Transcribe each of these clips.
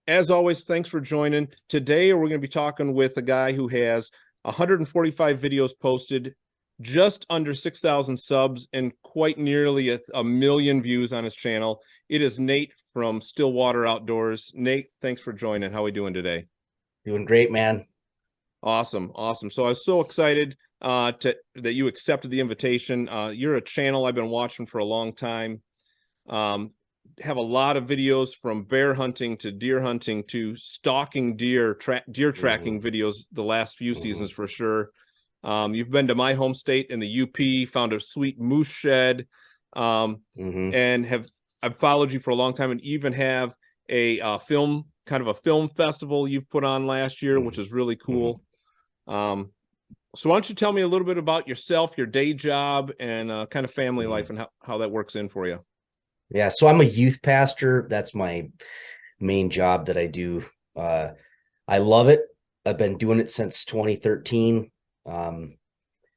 As always, thanks for joining. Today, we're going to be talking with a guy who has 145 videos posted, just under 6,000 subs, and quite nearly a million views on his channel. It is Nate from Stillwater Outdoors. Nate, thanks for joining. How are we doing today? Doing great, man. Awesome. So I was so excited that you accepted the invitation. You're a channel I've been watching for a long time. Have a lot of videos from bear hunting to deer hunting to stalking deer, deer tracking videos the last few seasons for sure. You've been to my home state in the UP, found a sweet moose shed, and I've followed you for a long time, and even have a film festival you've put on last year, which is really cool. So why don't you tell me a little bit about yourself, your day job, and kind of family life, and how that works in for you? Yeah, so I'm a youth pastor. That's my main job that I do. I love it. I've been doing it since 2013.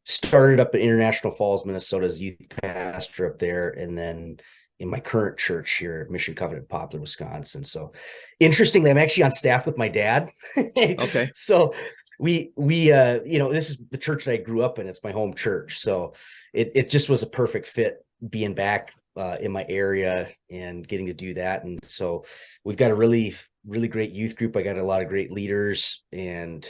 Started up at International Falls, Minnesota as youth pastor up there, and then in my current church here at Mission Covenant, Poplar, Wisconsin. So interestingly, I'm actually on staff with my dad. Okay. So we this is the church that I grew up in. It's my home church. So it just was a perfect fit being back in my area and getting to do that. And so we've got a really, really great youth group. I got a lot of great leaders and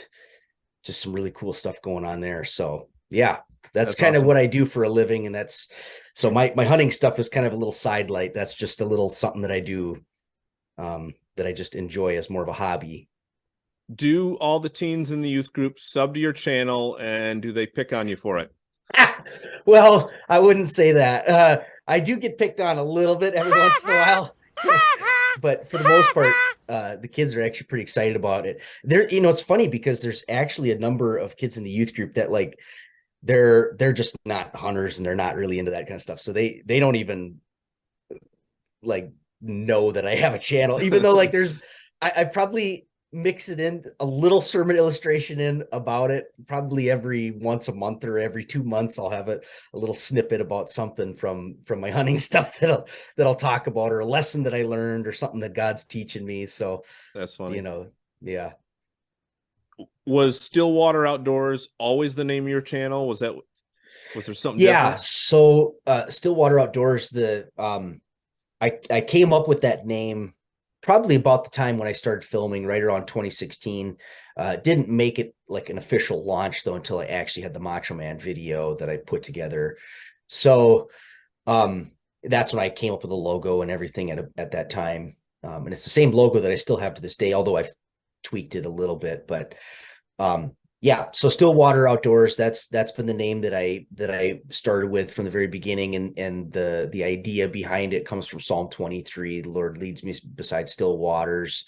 just some really cool stuff going on there. So yeah, that's kind of awesome. what I do for a living. And that's, so my hunting stuff is kind of a little sidelight. That's just a little something that I do that I just enjoy as more of a hobby. Do all the teens in the youth group sub to your channel, and do they pick on you for it? Well, I wouldn't say that. I do get picked on a little bit every once in a while, but for the most part, the kids are actually pretty excited about it. It's funny because there's actually a number of kids in the youth group that they're just not hunters and they're not really into that kind of stuff. So they don't even know that I have a channel, even though I probably mix it in a little sermon illustration in about it probably every once a month or every 2 months. I'll have a little snippet about something from my hunting stuff that I'll talk about, or a lesson that I learned, or something that God's teaching me. So That's funny. Yeah. Was Stillwater Outdoors always the name of your channel? Was there something Yeah. different? So Stillwater Outdoors, I came up with that name probably about the time when I started filming, right around 2016. Didn't make it like an official launch though until I actually had the Macho Man video that I put together. So that's when I came up with the logo and everything at that time. And it's the same logo that I still have to this day, although I've tweaked it a little bit. But yeah, so Stillwater Outdoors, that's been the name that I started with from the very beginning, and the idea behind it comes from Psalm 23. The Lord leads me beside still waters.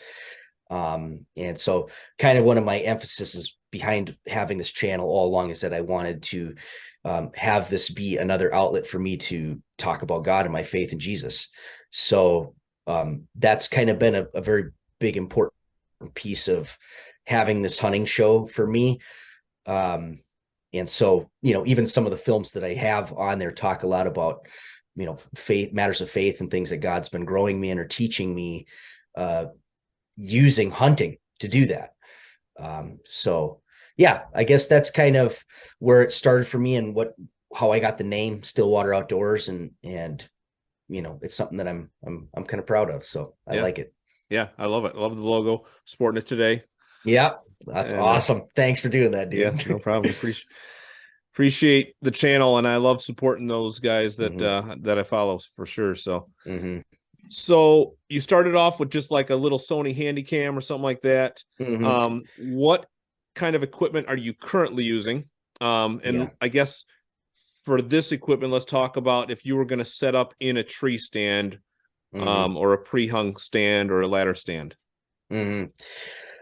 And so kind of one of my emphases behind having this channel all along is that I wanted to have this be another outlet for me to talk about God and my faith in Jesus. So that's kind of been a very big, important piece of having this hunting show for me. And so, even some of the films that I have on there talk a lot about, faith, matters of faith, and things that God's been growing me in or teaching me, using hunting to do that. So yeah, I guess that's kind of where it started for me, and how I got the name Stillwater Outdoors, and it's something that I'm kind of proud of. So I like it. Yeah, I love it. I love the logo. Sporting it today. Yeah, that's awesome. Thanks for doing that, dude. Yeah, no problem. Appreciate the channel, and I love supporting those guys that that I follow for sure. So so you started off with just like a little Sony Handycam or something like that. What kind of equipment are you currently using? And I guess for this equipment, let's talk about if you were going to set up in a tree stand, or a pre-hung stand or a ladder stand.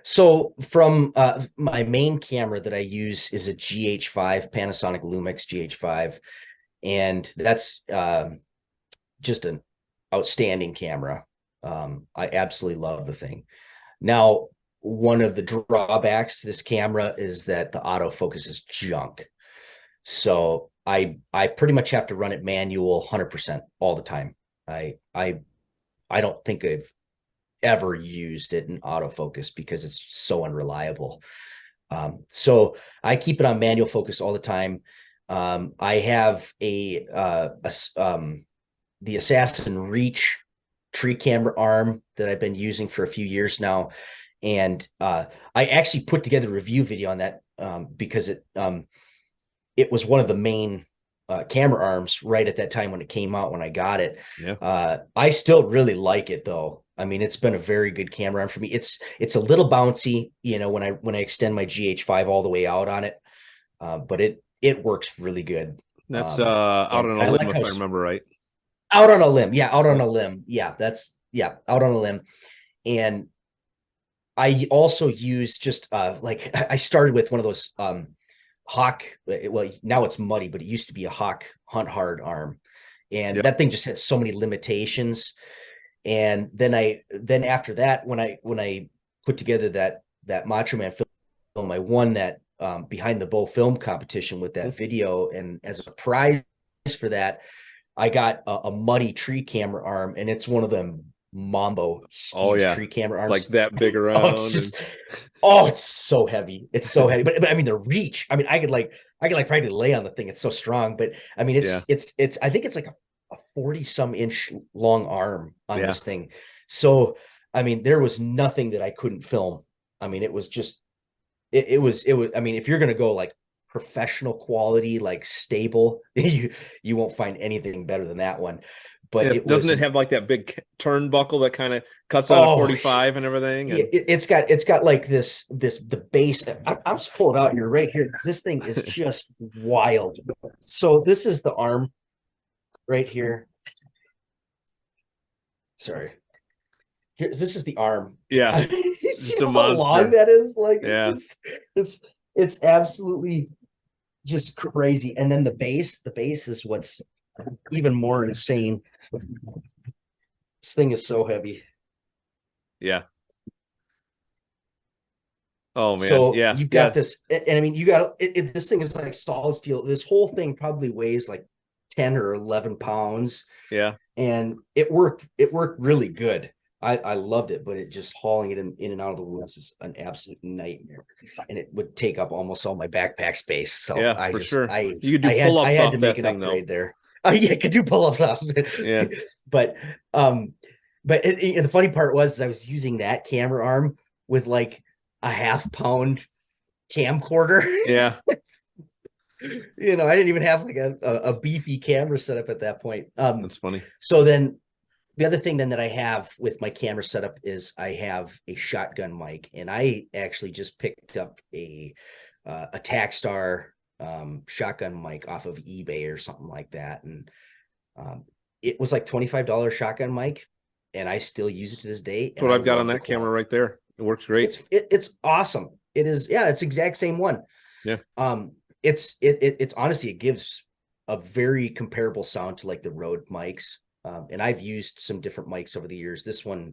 So from my main camera that I use is a GH5, Panasonic Lumix GH5, and that's just an outstanding camera. I absolutely love the thing. Now, one of the drawbacks to this camera is that the autofocus is junk. So I pretty much have to run it manual 100% all the time. I don't think I've ever used it in autofocus because it's so unreliable. So I keep it on manual focus all the time. I have the Assassin Reach tree camera arm that I've been using for a few years now. And I actually put together a review video on that because it was one of the main camera arms right at that time when it came out, when I got it. Yeah. I still really like it though. I mean, it's been a very good camera arm for me. It's a little bouncy, you know, when I extend my GH5 all the way out on it, but it works really good. That's out And on a I limb like if how I remember right. out on a limb, yeah, out on a limb, yeah, out on a limb. And I also use just like I started with one of those Hawk. Well, now it's muddy, but it used to be a Hawk Hunt Hard arm, and Yeah. that thing just had so many limitations. And then after that, when I put together that Macho Man film, I won that behind the bow film competition with that video, and as a prize for that, I got a muddy tree camera arm, and it's one of them Mambo Oh huge yeah. tree camera arms. Like that big Oh, it's around. just oh, it's so heavy. It's so heavy. But I mean the reach. I mean, I could like probably lay on the thing. It's so strong. But I mean, Yeah. it's I think it's like a 40 some inch long arm on Yeah. this thing. So I mean, there was nothing that I couldn't film. I mean, it was just it was I mean, if you're gonna go like professional quality, like stable, you won't find anything better than that one. But Yes. it was Doesn't it have like that big turnbuckle that kind of cuts out a oh 45 and everything? yeah, And it's got like the base. I'm just pulling it out here right here because this thing is just wild. So this is the arm right here. Sorry, here this is the arm. yeah, You see just a how long monster. that is? Like Yeah. it's absolutely just crazy. And then the base is what's even more insane. This thing is so heavy. Yeah. Oh man. So Yeah. you've got Yeah. this, and I mean, you got this thing is like solid steel. This whole thing probably weighs like 10 or 11 pounds, Yeah. and it worked. It worked really good. I loved it, but it just hauling it in and out of the woods is an absolute nightmare, and it would take up almost all my backpack space. So Yeah, I for just sure. You could do I pull-ups had to off make that an thing though. upgrade there. Oh yeah, I could do pull-ups off. Yeah. but um, and the funny part was I was using that camera arm with like a half-pound camcorder. Yeah. You know, I didn't even have like a beefy camera set up at that point. That's funny. So then the other thing then that I have with my camera setup is I have a shotgun mic, and I actually just picked up a Takstar shotgun mic off of eBay or something like that, and it was like $25 shotgun mic, and I still use it to this day. That's And what I I've got love on the that camera quality. right there. It works great. It's awesome. It is, yeah, it's the exact same one. Yeah. It's honestly, it gives a very comparable sound to like the Rode mics. And I've used some different mics over the years. This one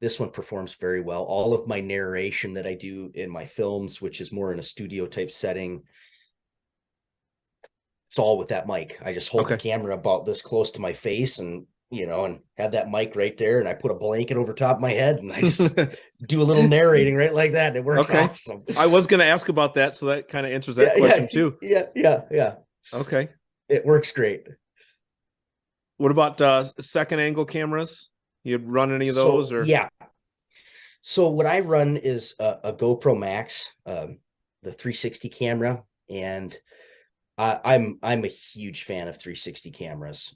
performs very well. All of my narration that I do in my films, which is more in a studio type setting, it's all with that mic. I just hold the Okay. camera about this close to my face, and and have that mic right there, and I put a blanket over top of my head, and I just do a little narrating right like that. And it works Okay. awesome. I was going to ask about that, so that kind of answers that Yeah, question too. yeah. Okay. It works great. What about second angle cameras? You run any of those So or? yeah. So what I run is a GoPro Max, the 360 camera, and I'm a huge fan of 360 cameras.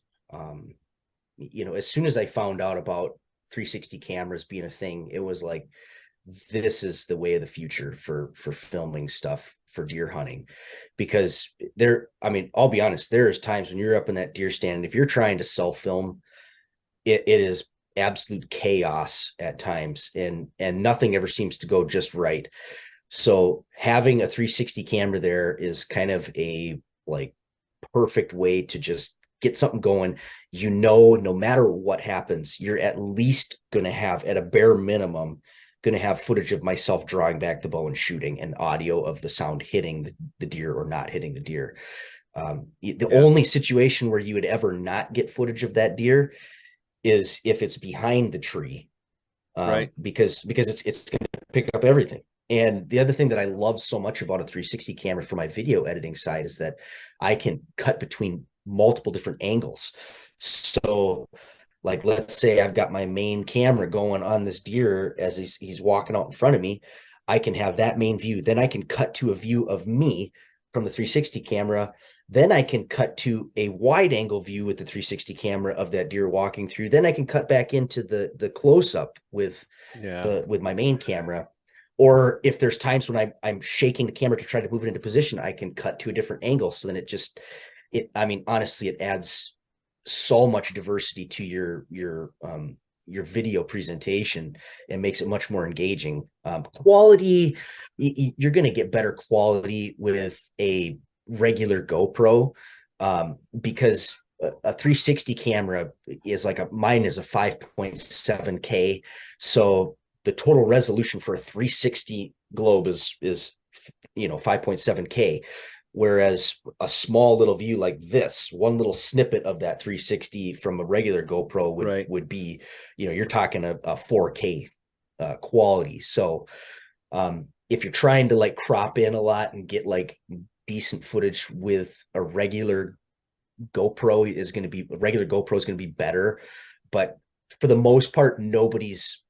As soon as I found out about 360 cameras being a thing, it was like, this is the way of the future for filming stuff for deer hunting, because I mean, I'll be honest, there's times when you're up in that deer stand, and if you're trying to self film, it is absolute chaos at times, and nothing ever seems to go just right. So having a 360 camera there is kind of a like perfect way to just get something going. No matter what happens, you're at least going to have, at a bare minimum, going to have footage of myself drawing back the bow and shooting, and audio of the sound hitting the deer or not hitting the deer. The only situation where you would ever not get footage of that deer is if it's behind the tree. Right. because it's going to pick up everything. And the other thing that I love so much about a 360 camera for my video editing side is that I can cut between multiple different angles. So like, let's say I've got my main camera going on this deer as he's walking out in front of me. I can have that main view. Then I can cut to a view of me from the 360 camera. Then I can cut to a wide angle view with the 360 camera of that deer walking through. Then I can cut back into the close up with my main camera. Or if there's times when I'm shaking the camera to try to move it into position, I can cut to a different angle. So then I mean, honestly, it adds so much diversity to your video presentation and makes it much more engaging. Quality, you're going to get better quality with a regular GoPro, because a 360 camera is mine is a 5.7K. So the total resolution for a 360 globe is 5.7K. Whereas a small little view like this, one little snippet of that 360 from a regular GoPro would be, you're talking a 4K quality. So if you're trying to like crop in a lot and get like decent footage with a regular GoPro is going to be better. But for the most part, nobody's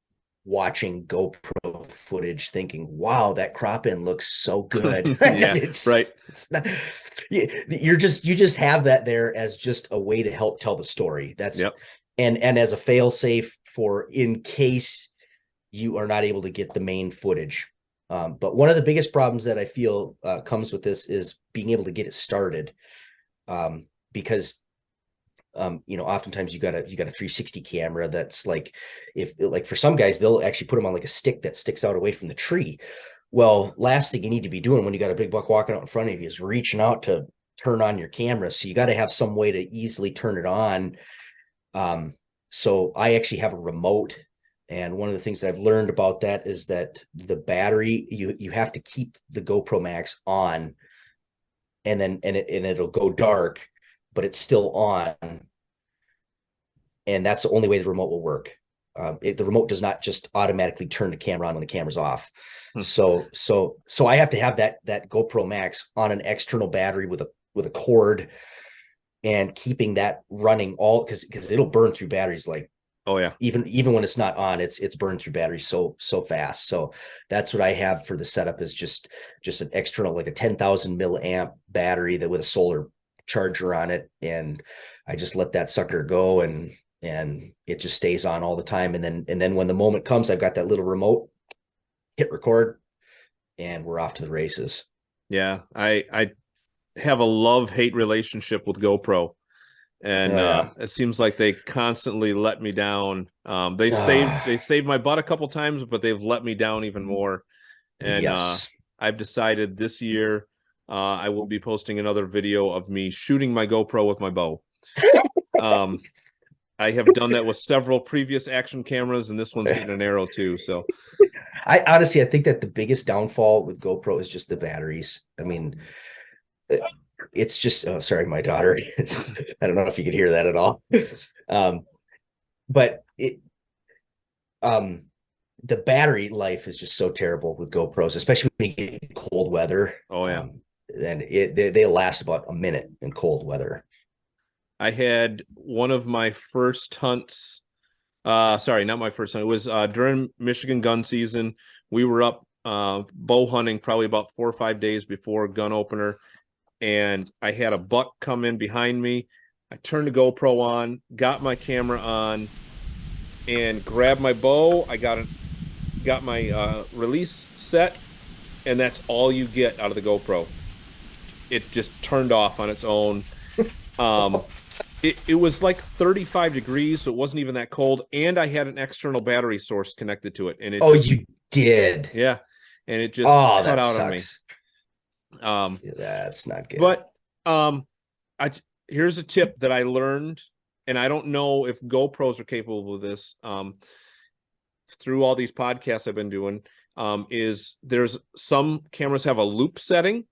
watching GoPro footage thinking, wow, that crop in looks so good. Yeah, right. It's not, you just have that there as just a way to help tell the story. And as a fail safe for in case you are not able to get the main footage. But one of the biggest problems that I feel comes with this is being able to get it started. Because oftentimes you got a 360 camera that's like, for some guys, they'll actually put them on like a stick that sticks out away from the tree. Well, last thing you need to be doing when you got a big buck walking out in front of you is reaching out to turn on your camera. So you got to have some way to easily turn it on. So I actually have a remote. And one of the things that I've learned about that is that the battery, you have to keep the GoPro Max on, and it'll go dark, but it's still on. And that's the only way the remote will work. The remote does not just automatically turn the camera on when the camera's off. So I have to have that GoPro Max on an external battery with a cord, and keeping that running all because it'll burn through batteries like, oh yeah, even when it's not on, it's burned through batteries so fast. So that's what I have for the setup, is just an external, like a 10,000 milliamp battery that with a solar charger on it, and I just let that sucker go, and it just stays on all the time. And then when the moment comes, I've got that little remote, hit record, and we're off to the races. Yeah, I have a love-hate relationship with GoPro. And it seems like they constantly let me down. They saved my butt a couple times, but they've let me down even more. And I've decided this year I will be posting another video of me shooting my GoPro with my bow. I have done that with several previous action cameras, and this one's getting an arrow too. So I honestly think that the biggest downfall with GoPro is just the batteries. I mean, it's just, oh, sorry, my daughter. I don't know if you could hear that at all. But the battery life is just so terrible with GoPros, especially when you get cold weather. Oh yeah. And they last about a minute in cold weather. I had one of my first hunts. Sorry, not my first hunt. It was during Michigan gun season. We were up bow hunting probably about 4 or 5 days before gun opener. And I had a buck come in behind me. I turned the GoPro on, got my camera on, and grabbed my bow. I got my release set, and that's all you get out of the GoPro. It just turned off on its own. It was like 35 degrees, so it wasn't even that cold. And I had an external battery source connected to it. And you did? Yeah. And it just cut out sucks. on me. That's not good. But here's a tip that I learned, and I don't know if GoPros are capable of this. Through all these podcasts I've been doing, is there's some cameras have a loop setting,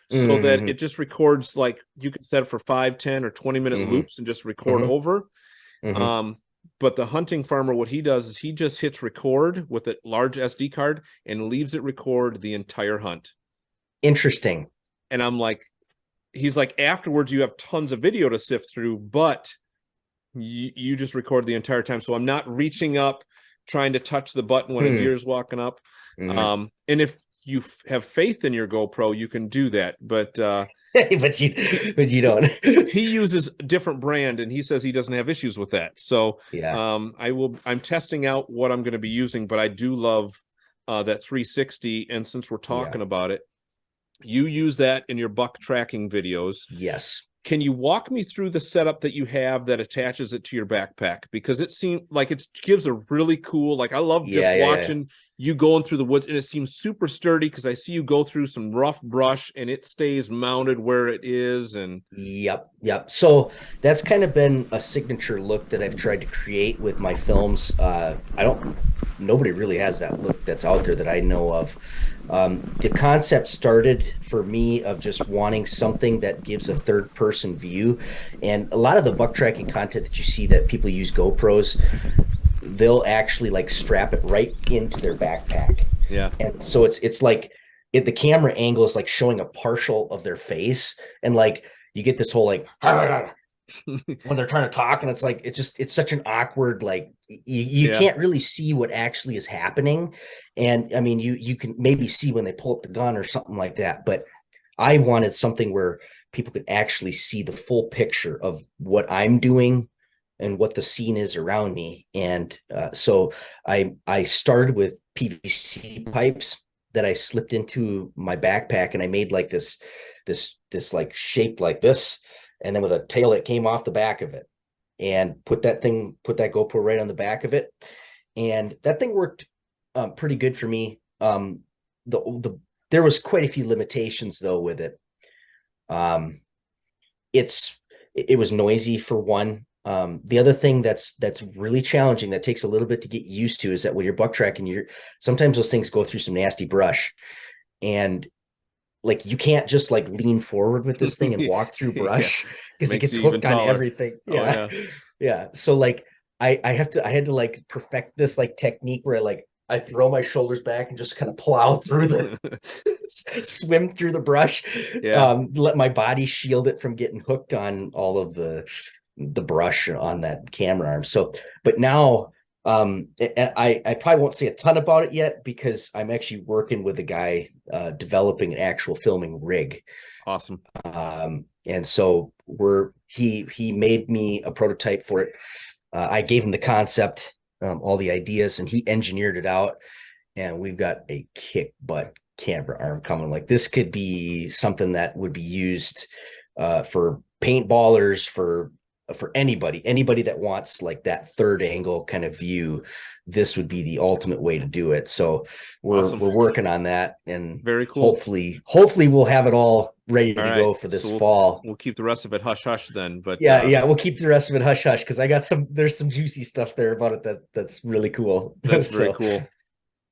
so that it just records, like you can set it for 5, 10, or 20-minute loops and just record over. But the hunting farmer, what he does is he just hits record with a large SD card and leaves it record the entire hunt. Interesting. And I'm like, he's like, afterwards you have tons of video to sift through, but you just record the entire time. So I'm not reaching up, trying to touch the button when a deer's walking up. And if you have faith in your GoPro, you can do that. But but you don't. He uses a different brand, and he says he doesn't have issues with that. So Yeah. I'm testing out what I'm going to be using, but I do love that 360. And since we're talking about it, you use that in your buck tracking videos. Yes. Can you walk me through the setup that you have that attaches it to your backpack? Because it seems like it gives a really cool, like I love just watching you going through the woods, and it seems super sturdy because I see you go through some rough brush and it stays mounted where it is. And Yep. So that's kind of been a signature look that I've tried to create with my films. Nobody really has that look that's out there that I know of. The concept started for me of just wanting something that gives a third person view. And a lot of the buck tracking content that you see that people use GoPros, they'll actually like strap it right into their backpack. Yeah. And so it's like the camera angle is like showing a partial of their face. And like you get this whole like when they're trying to talk, and it's like it's such an awkward, like you can't really see what actually is happening. And I mean you can maybe see when they pull up the gun or something like that, but I wanted something where people could actually see the full picture of what I'm doing and what the scene is around me. And so I started with PVC pipes that I slipped into my backpack, and I made like this like shape like this, and then with a tail that came off the back of it, and put that GoPro right on the back of it. And that thing worked pretty good for me. There was quite a few limitations though with it. It was noisy for one. The other thing that's really challenging, that takes a little bit to get used to, is that when you're buck tracking, sometimes those things go through some nasty brush, and like you can't just like lean forward with this thing and walk through brush because it gets hooked on everything. Yeah. So like I had to like perfect this like technique where I throw my shoulders back and just kind of plow through swim through the brush. Let my body shield it from getting hooked on all of the brush on that camera arm. So, but now I probably won't say a ton about it yet, because I'm actually working with a guy developing an actual filming rig. Awesome. And so he made me a prototype for it. I gave him the concept, all the ideas, and he engineered it out. And we've got a kick butt camera arm coming. Like this could be something that would be used for paintballers, for anybody that wants like that third angle kind of view. This would be the ultimate way to do it. So we're working on that, and very cool. Hopefully we'll have it all ready to go for this fall. We'll keep the rest of it hush hush then. But we'll keep the rest of it hush hush, because I got there's some juicy stuff there about it that's really cool. That's very cool.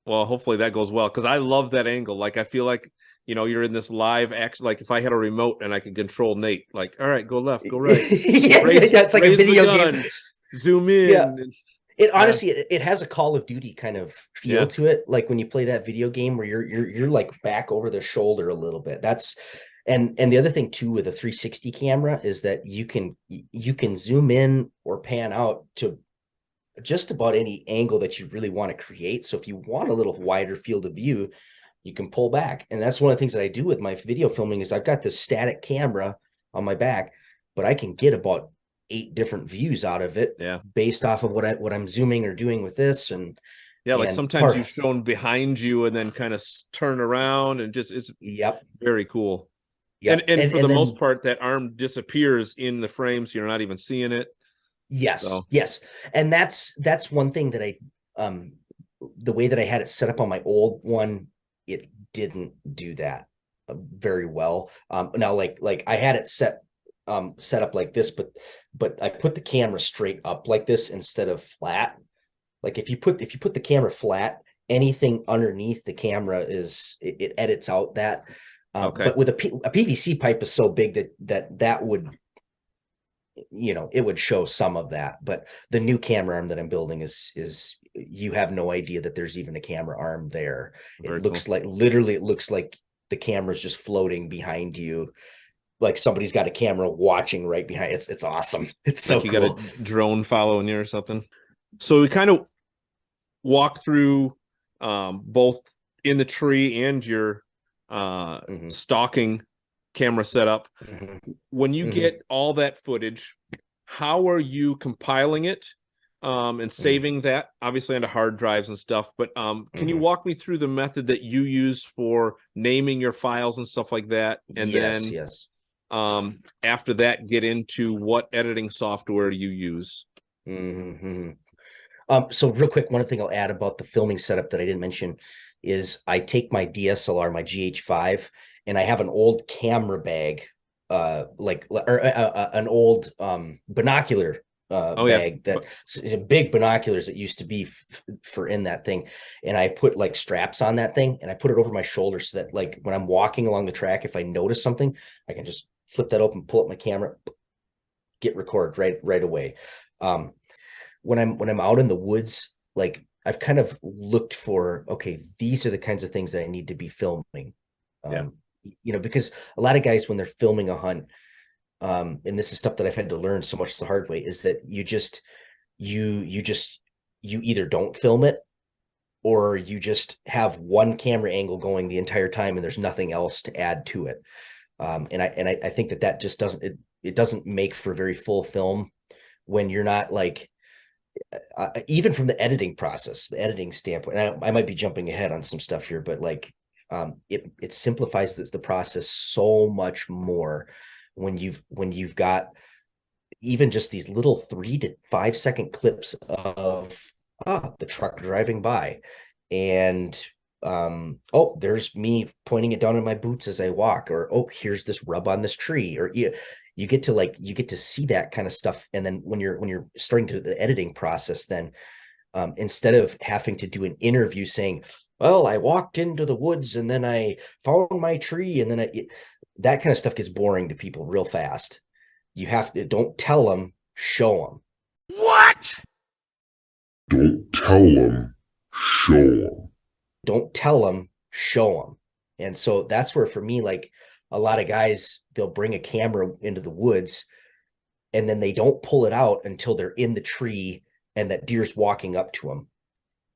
Well, hopefully that goes well, because I love that angle. Like I feel like, you're in this live action. Like if I had a remote and I could control Nate, like, all right, go left, go right. It's like a video game. Zoom in. Yeah. It honestly, it has a Call of Duty kind of feel to it. Like when you play that video game where you're like back over the shoulder a little bit. And the other thing too with a 360 camera is that you can zoom in or pan out to just about any angle that you really want to create. So if you want a little wider field of view, you can pull back. And that's one of the things that I do with my video filming is I've got this static camera on my back, but I can get about 8 different views out of it based off of what I'm zooming or doing with this. And like sometimes you've shown behind you and then kind of turn around, and just, it's very cool. And for the most part, that arm disappears in the frame, so you're not even seeing it. Yes. And that's one thing that the way that I had it set up on my old one, it didn't do that very well. Now like I had it set up like this, but I put the camera straight up like this instead of flat. Like if you put the camera flat, anything underneath the camera it edits out that. But with a PVC pipe is so big that would, it would show some of that. But the new camera arm that I'm building is you have no idea that there's even a camera arm there. It Very looks cool. like, literally, it looks like the camera's just floating behind you, like somebody's got a camera watching right behind. It's awesome. It's so Like you got a cool. drone following you or something. So we kind of walk through both in the tree and your Mhm, stalking camera setup. mhm, When you mhm, get all that footage, how are you compiling it and mhm, saving that obviously onto hard drives and stuff? But can you mhm. walk me through the method that you use for naming your files and stuff like that? And Yes, then yes. after that, get into what editing software you use. Mhm, mhm. So real quick, one thing I'll add about the filming setup that I didn't mention is I take my DSLR, my GH5, and I have an old camera bag, an old binocular Oh yeah, bag that big binoculars that used to be for in that thing, and I put like straps on that thing, and I put it over my shoulder so that like when I'm walking along the track, if I notice something, I can just flip that open, pull up my camera, get record right away. Um, when I'm out in the woods, like I've kind of looked for, okay, these are the kinds of things that I need to be filming. yeah, Um, because a lot of guys when they're filming a hunt, and this is stuff that I've had to learn so much the hard way, is that you either don't film it or you just have one camera angle going the entire time and there's nothing else to add to it. And I think that just it doesn't make for very full film when you're not like even from the editing process, the editing standpoint. And I might be jumping ahead on some stuff here, but like it simplifies the process so much more when you've got even just these little 3 to 5 second clips of the truck driving by, and oh, there's me pointing it down in my boots as I walk, or oh, here's this rub on this tree, or you get to see that kind of stuff. And then when you're starting to the editing process, then instead of having to do an interview saying, well, I walked into the woods and then I found my tree, and then that kind of stuff gets boring to people real fast. You have to, don't tell them, show them. What? Don't tell them, show them. Don't tell them, show them. And so that's where, for me, like a lot of guys, they'll bring a camera into the woods and then they don't pull it out until they're in the tree and that deer's walking up to them.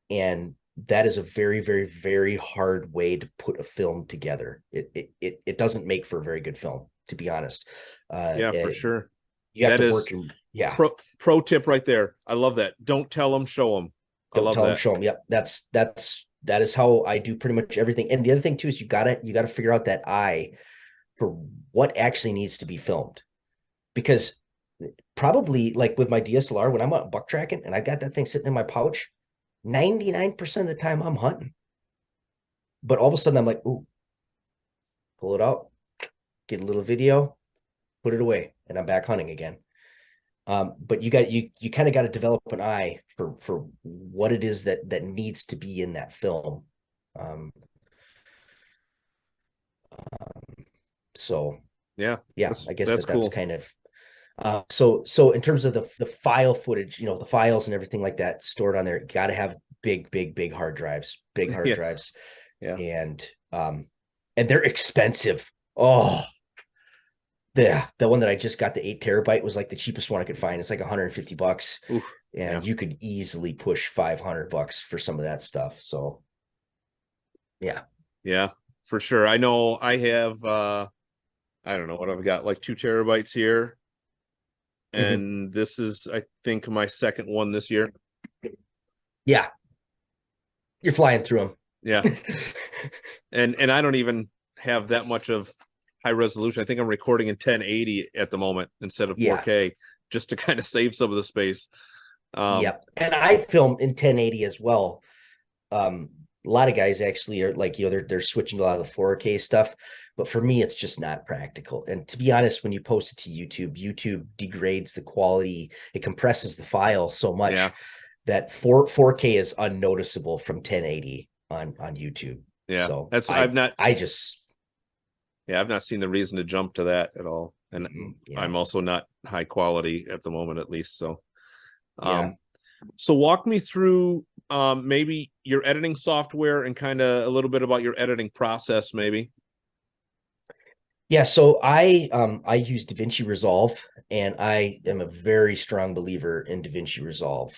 And that is a very, very, very hard way to put a film together. It doesn't make for a very good film, to be honest. yeah, for sure. You have That to is work in, yeah. pro tip right there. I love that. Don't tell them, show them. I Don't love tell them, that. show them. Yep. That is how I do pretty much everything. And the other thing too is you gotta figure out that eye for what actually needs to be filmed. Because probably like with my DSLR, when I'm out buck tracking and I got that thing sitting in my pouch, 99% of the time I'm hunting. But all of a sudden I'm like, ooh, pull it out, get a little video, put it away, and I'm back hunting again. But you kind of got to develop an eye for what it is that needs to be in that film. Um, so Yeah, yeah, I guess that's that's cool. kind of so in terms of the file footage, the files and everything like that stored on there, you got to have big hard drives, big hard Yeah, drives, yeah, and they're expensive. Oh, the one that I just got, the 8 terabyte, was like the cheapest one I could find. It's like $150, oof, yeah, and you could easily push $500 for some of that stuff. So yeah. yeah, for sure. I know I have I don't know what I've got, like 2 terabytes here, Mhm. and this is I think my second one this year. Yeah, you're flying through Yeah, them. and I don't even have that much of high resolution. I think I'm recording in 1080 at the moment instead of Yeah. 4K, just to kind of save some of the space. Yep. And I film in 1080 as well. A lot of guys actually are like, they're switching to a lot of the 4K stuff, but for me, it's just not practical. And to be honest, when you post it to YouTube degrades the quality. It compresses the file so Yeah, much that 4K is unnoticeable from 1080 on YouTube. yeah. So That's I just I've not seen the reason to jump to that at all. and Yeah. I'm also not high quality at the moment, at least. So, Yeah. so walk me through maybe your editing software and kind of a little bit about your editing process, maybe. Yeah, so I use DaVinci Resolve, and I am a very strong believer in DaVinci Resolve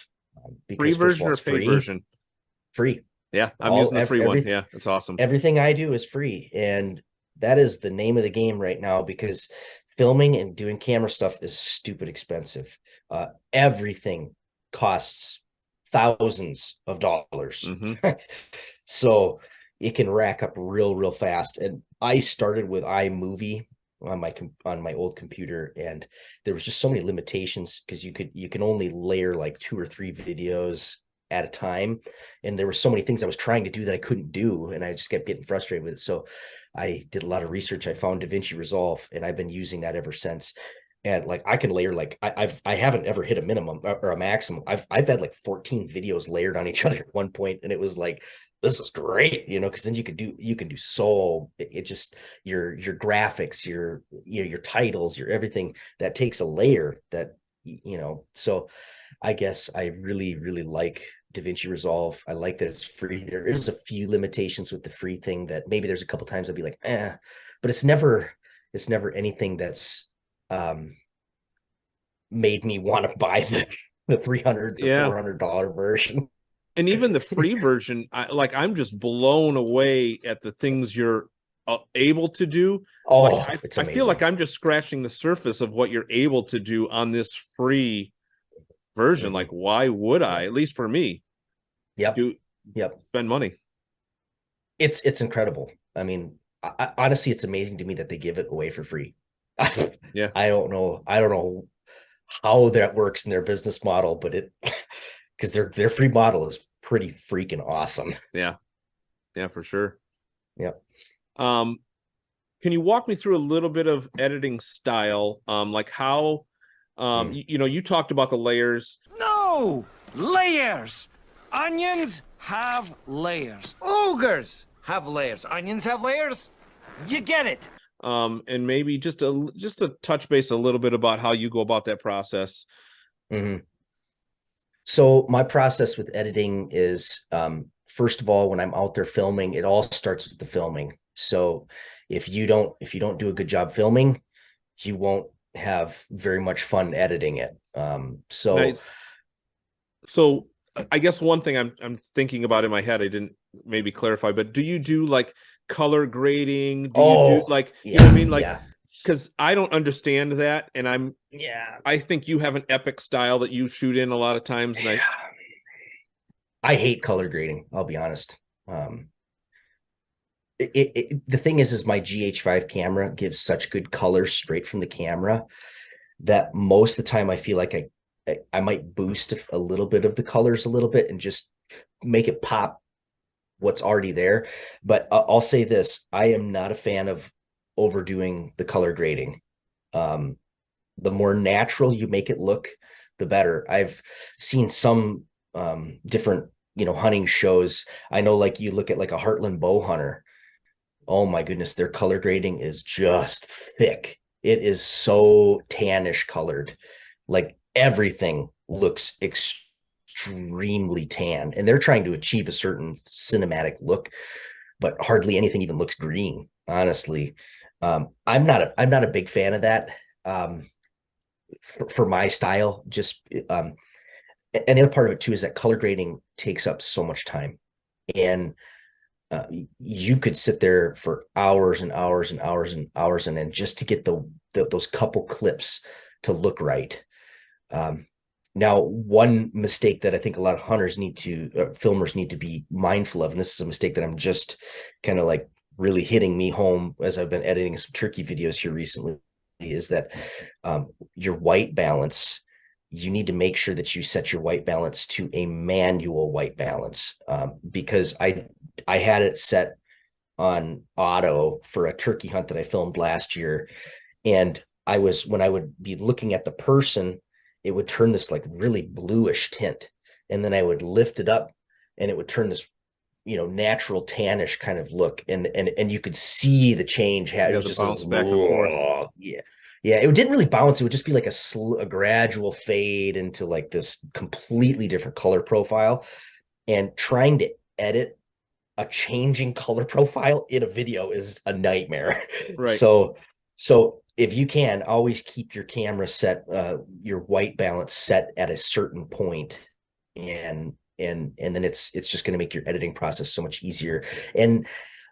Free because first of version all, or it's paid free, version? free. Yeah, I'm using the free one. Yeah, it's awesome. Everything I do is free, and that is the name of the game right now because filming and doing camera stuff is stupid expensive. Everything costs thousands of dollars. So it can rack up real fast. And I started with iMovie on my old computer, and there was just so many limitations because you can only layer like 2 or 3 videos at a time, and there were so many things I was trying to do that I couldn't do, and I just kept getting frustrated with it. So I did a lot of research. I found DaVinci Resolve, and I've been using that ever since. And like I can layer, like I haven't ever hit a minimum or a maximum. I've had like 14 videos layered on each other at one point, and it was like, this is great, because then you can do so it just your graphics, your titles, your everything that takes a layer that so I guess I really like DaVinci Resolve. I like that it's free. There is a few limitations with the free thing that maybe there's a couple times I'd be like, but it's never anything that's made me want to buy the 300 to $400 version. And even the free version, I'm just blown away at the things you're able to do. It's I feel like I'm just scratching the surface of what you're able to do on this free version. Like, why would I? At least for me. Spend money. It's incredible. I mean, honestly, it's amazing to me that they give it away for free. Yeah. I don't know how that works in their business model, but because their free model is pretty freaking awesome. Yeah, for sure. Yep. Can you walk me through a little bit of editing style? Like how, you talked about the layers. No, layers. Onions have layers. Ogres have layers. Onions have layers. You get it. And maybe just to touch base a little bit about how you go about that process. So my process with editing is, first of all, when I'm out there filming, it all starts with the filming. So if you don't do a good job filming, you won't have very much fun editing it. So I guess one thing I'm thinking about in my head, I didn't maybe clarify, but do you do like color grading? Do you do like, you know what I mean? Like, because I don't understand that. And I think you have an epic style that you shoot in a lot of times. And I hate color grading. I'll be honest. The thing is my GH5 camera gives such good color straight from the camera that most of the time I feel like I might boost a little bit of the colors a little bit and just make it pop what's already there. But I'll say this, I am not a fan of overdoing the color grading. The more natural you make it look, the better. I've seen some different, hunting shows. I know, like, you look at like a Heartland bow hunter. Oh my goodness, their color grading is just thick. It is so tannish colored. Like everything looks extremely tan, and they're trying to achieve a certain cinematic look, but hardly anything even looks green, honestly. I'm not a big fan of that. For my style, just and the other part of it too is that color grading takes up so much time, and you could sit there for hours and hours and hours and hours, and then just to get those couple clips to look right. Now, one mistake that I think a lot of hunters filmers need to be mindful of, and this is a mistake that I'm just kind of like really hitting me home as I've been editing some turkey videos here recently, is that your white balance, you need to make sure that you set your white balance to a manual white balance, because I had it set on auto for a turkey hunt that I filmed last year, and when I would be looking at the person, it would turn this like really bluish tint, and then I would lift it up and it would turn this natural tannish kind of look, and you could see the change. It was just bounce back and forth. Yeah, it didn't really bounce. It would just be like a gradual fade into like this completely different color profile. And trying to edit a changing color profile in a video is a nightmare. Right. So if you can, always keep your camera set, your white balance set at a certain point, and then it's just going to make your editing process so much easier. And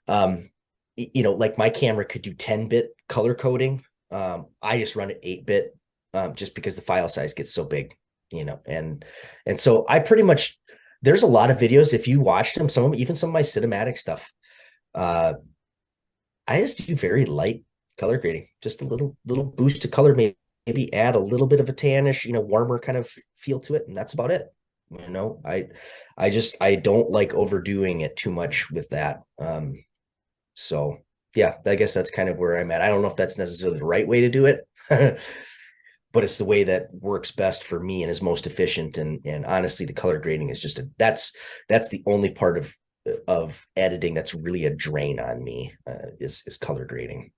like my camera could do 10-bit color coding. I just run it 8-bit, just because the file size gets so big, and so I pretty much, there's a lot of videos, if you watched them, even some of my cinematic stuff, I just do very light color grading, just a little boost to color, maybe add a little bit of a tannish, warmer kind of feel to it, and that's about it. I don't like overdoing it too much with that. So yeah, I guess that's kind of where I'm at. I don't know if that's necessarily the right way to do it, but it's the way that works best for me and is most efficient. And honestly, the color grading is just that's the only part of editing that's really a drain on me, is color grading.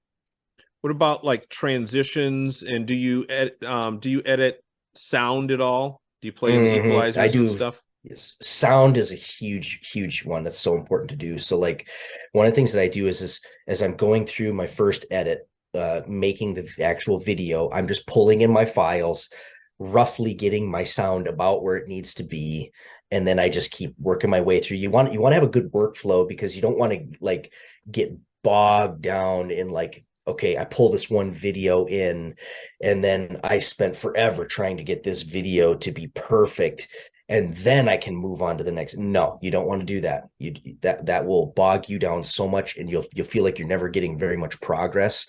What about like transitions? And do you edit sound at all? Do you play in the equalizers I do. and stuff? Yes. Sound is a huge one that's so important to do. So like one of the things that I do is as I'm going through my first edit, making the actual video, I'm just pulling in my files, roughly getting my sound about where it needs to be, and then I just keep working my way through. You want to have a good workflow, because you don't want to like get bogged down in like, okay, I pull this one video in and then I spent forever trying to get this video to be perfect, and then I can move on to the next. No, you don't want to do that. That will bog you down so much, and you'll feel like you're never getting very much progress.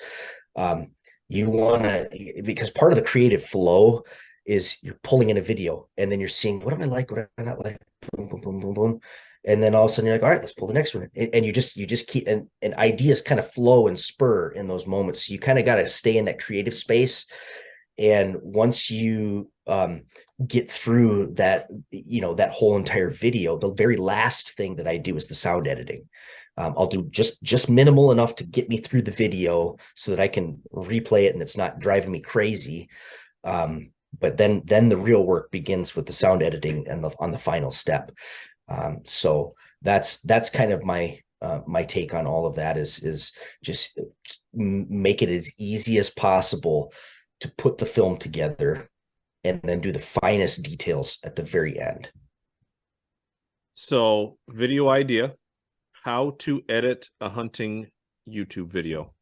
You want to, because part of the creative flow is you're pulling in a video and then you're seeing, what am I like, what am I not like, boom, boom, boom, boom, boom. And then all of a sudden you're like, all right, let's pull the next one. And you just keep, and ideas kind of flow and spur in those moments. So you kind of got to stay in that creative space. And once you get through that, that whole entire video, the very last thing that I do is the sound editing. I'll do just minimal enough to get me through the video so that I can replay it and it's not driving me crazy. But then the real work begins with the sound editing and on the final step. So that's kind of my take on all of that, is just make it as easy as possible to put the film together and then do the finest details at the very end. So, video idea: how to edit a hunting YouTube video.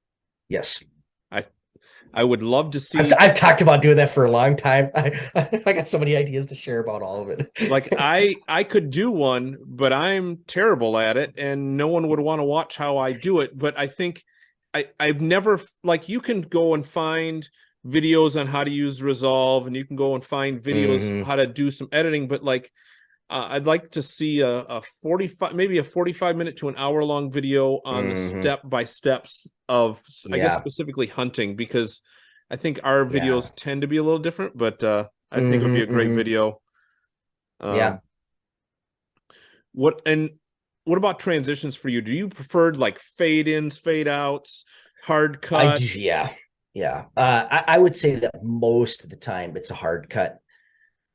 Yes. I would love to see. I've talked about doing that for a long time. I got so many ideas to share about all of it. Like I could do one, but I'm terrible at it, and no one would want to watch how I do it. But I think I've never, like, you can go and find videos on how to use Resolve, and you can go and find videos how to do some editing, but like I'd like to see a 45-minute to an hour-long video on the step-by-steps of, I guess, specifically hunting, because I think our videos tend to be a little different, but I think it would be a great video. What about transitions for you? Do you prefer like fade-ins, fade-outs, hard cuts? I would say that most of the time it's a hard cut.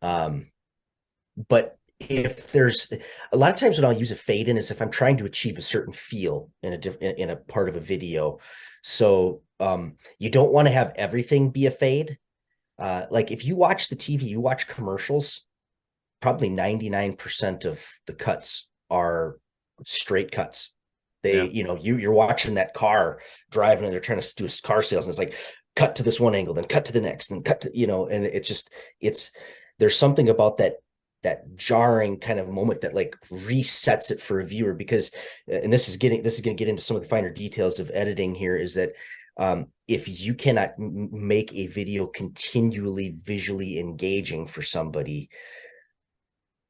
But if there's a lot of times when I'll use a fade in is if I'm trying to achieve a certain feel in a part of a video. So you don't want to have everything be a fade. Like if you watch the TV, you watch commercials, probably 99% of the cuts are straight cuts. You're watching that car driving and they're trying to do a car sales, and it's like cut to this one angle, then cut to the next, and cut to, and it's there's something about that jarring kind of moment that like resets it for a viewer, because and this is going to get into some of the finer details of editing here, is that if you cannot make a video continually visually engaging for somebody,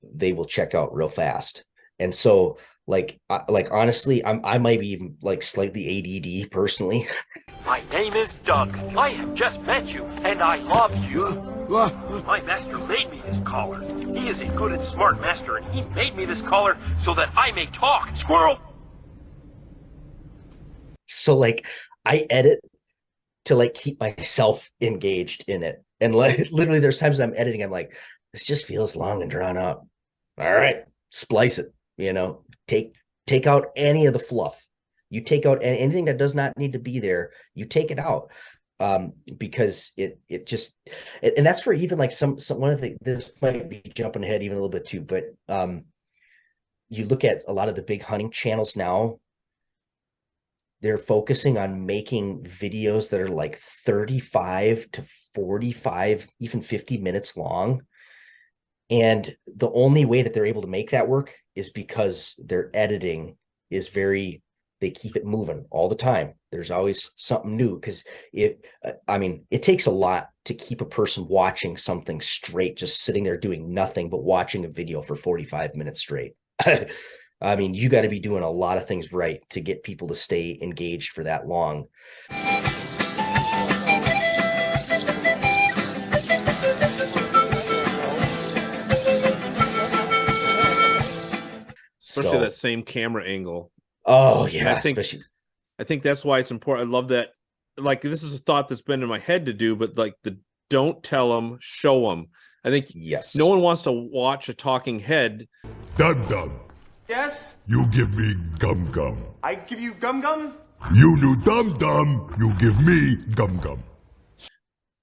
they will check out real fast. And so like honestly, I might be even like slightly ADD personally. My name is Doug. I have just met you, and I love you. My master made me this collar. He is a good and smart master, and he made me this collar so that I may talk. Squirrel! So like I edit to like keep myself engaged in it. And like literally there's times when I'm editing, I'm like, this just feels long and drawn out. All right, splice it, take out any of the fluff. You take out anything that does not need to be there, you take it out. Because it just, and that's where even like some one of the, this might be jumping ahead even a little bit too, but you look at a lot of the big hunting channels now, they're focusing on making videos that are like 35 to 45, even 50 minutes long. And the only way that they're able to make that work is because their editing is they keep it moving all the time. There's always something new because it takes a lot to keep a person watching something straight, just sitting there doing nothing but watching a video for 45 minutes straight. I mean, you got to be doing a lot of things right to get people to stay engaged for that long. Especially that same camera angle. Oh yeah, I think that's why it's important. I love that. Like, this is a thought that's been in my head to do, but like don't tell them, show them. I think no one wants to watch a talking head. Dum Dum. Yes? You give me Gum Gum. I give you Gum Gum? You knew Dum Dum. You give me Gum Gum.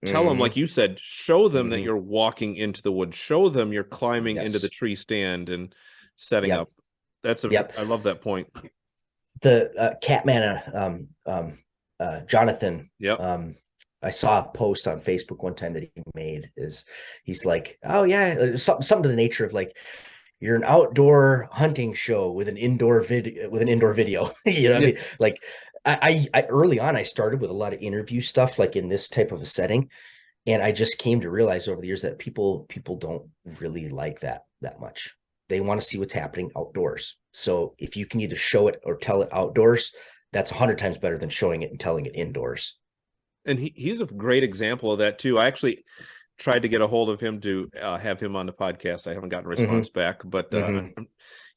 Tell them, like you said, show them that you're walking into the woods. Show them you're climbing into the tree stand and setting up. That's I love that point. The Catman, Jonathan. I saw a post on Facebook one time that he made. He's like, oh yeah, something to the nature of like, you're an outdoor hunting show with an indoor video. You know what I mean? Like, I early on I started with a lot of interview stuff, like in this type of a setting, and I just came to realize over the years that people don't really like that much. They want to see what's happening outdoors. So if you can either show it or tell it outdoors, that's 100 times better than showing it and telling it indoors. And he's a great example of that too. I actually tried to get a hold of him to have him on the podcast. I haven't gotten a response back, but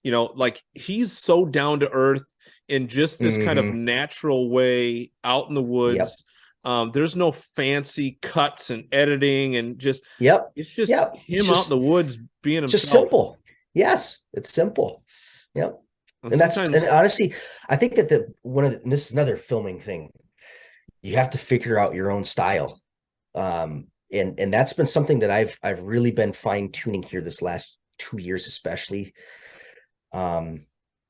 like, he's so down to earth in just this kind of natural way out in the woods. There's no fancy cuts and editing and just, it's just him out in the woods being himself. Just simple. Yes, it's simple. Yep. And honestly, I think that and this is another filming thing. You have to figure out your own style. And that's been something that I've really been fine tuning here this last 2 years, especially,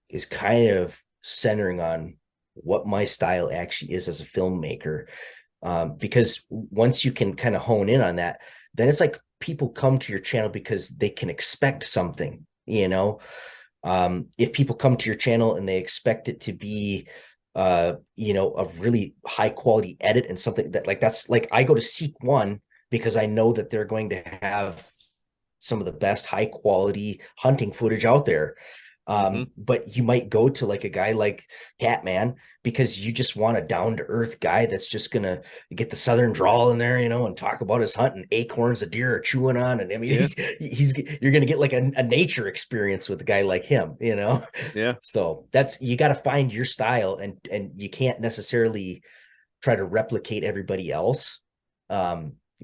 is kind of centering on what my style actually is as a filmmaker. Because once you can kind of hone in on that, then it's like people come to your channel because they can expect something, if people come to your channel and they expect it to be, a really high quality edit and something that's like, I go to Seek One because I know that they're going to have some of the best high quality hunting footage out there. But you might go to like a guy like Catman because you just want a down to earth guy that's just going to get the Southern drawl in there, and talk about his hunting acorns the deer are chewing on. And I mean, you're going to get like a nature experience with a guy like him, Yeah. So you got to find your style, and you can't necessarily try to replicate everybody else.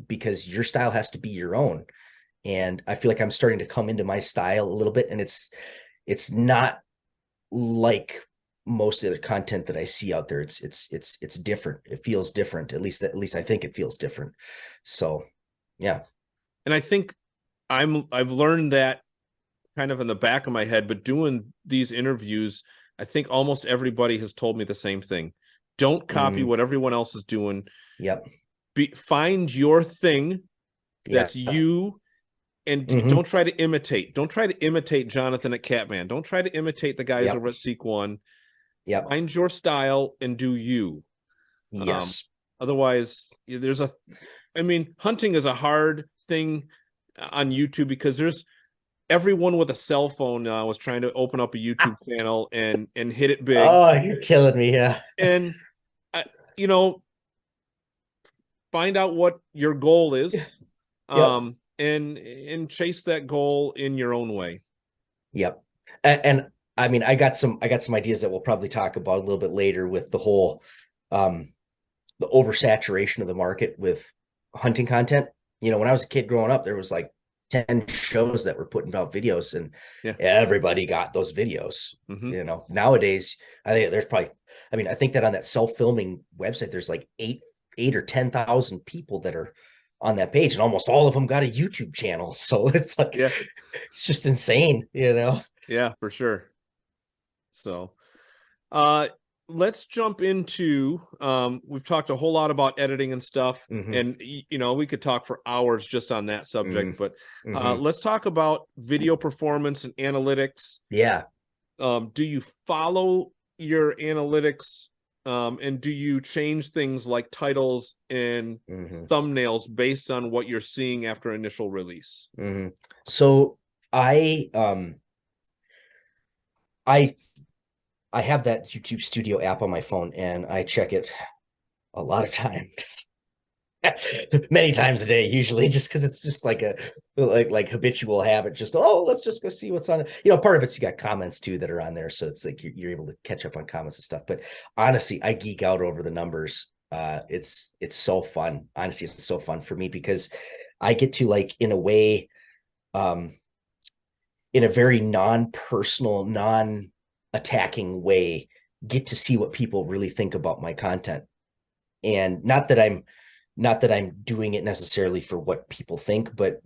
Because your style has to be your own. And I feel like I'm starting to come into my style a little bit, and it's not like most of the content that I see out there. It's different. It feels different. At least I think it feels different. So, yeah. And I think I've learned that kind of in the back of my head, but doing these interviews, I think almost everybody has told me the same thing. Don't copy what everyone else is doing. Yep. Find your thing that's you, and don't try to imitate. Don't try to imitate Jonathan at Catman. Don't try to imitate the guys over at Seek One. Find your style and do you. Yes. Otherwise, hunting is a hard thing on YouTube because there's everyone with a cell phone now is trying to open up a YouTube channel and hit it big. Oh, you're killing me. Yeah. And, find out what your goal is, and chase that goal in your own way. Yep. And I mean, I got some ideas that we'll probably talk about a little bit later with the whole the oversaturation of the market with hunting content. You know, when I was a kid growing up, there was like 10 shows that were putting out videos, and everybody got those videos. You know, nowadays, I think there's probably, I mean, I think that on that self-filming website, there's like eight or 10,000 people that are on that page, and almost all of them got a YouTube channel. So it's like, it's just insane, you know? Yeah, for sure. So, let's jump into, we've talked a whole lot about editing and stuff, and you know, we could talk for hours just on that subject, but let's talk about video performance and analytics. Yeah. Do you follow your analytics, and do you change things like titles and thumbnails based on what you're seeing after initial release? So I have that YouTube Studio app on my phone, and I check it a lot of times, many times a day, usually, just because it's just like a like habitual habit. Just, oh, let's just go see what's on it. You know, part of it's you got comments too that are on there, so it's like you're able to catch up on comments and stuff. But honestly, I geek out over the numbers. It's so fun. Honestly, it's so fun for me because I get to, like, in a way, in a very non-personal, non-attacking way, get to see what people really think about my content. And not that I'm doing it necessarily for what people think, but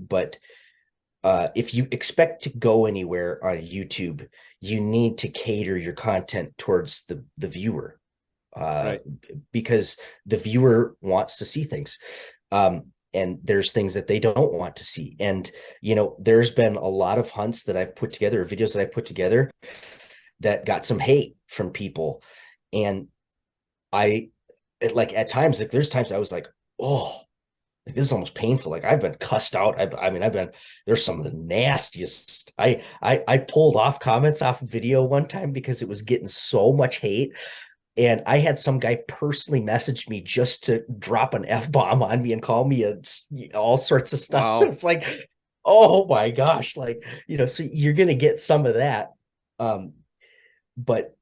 if you expect to go anywhere on YouTube, you need to cater your content towards the viewer, because the viewer wants to see things. And there's things that they don't want to see. And, you know, there's been a lot of hunts that I've put together, videos that I put together, that got some hate from people. And like, at times, like, there's times I was like, oh, like, this is almost painful. Like, I've been cussed out. There's some of the nastiest. I pulled off comments off video one time because it was getting so much hate. And I had some guy personally message me just to drop an F-bomb on me and call me all sorts of stuff. Wow. It's like, oh my gosh. Like, you know, so you're going to get some of that. But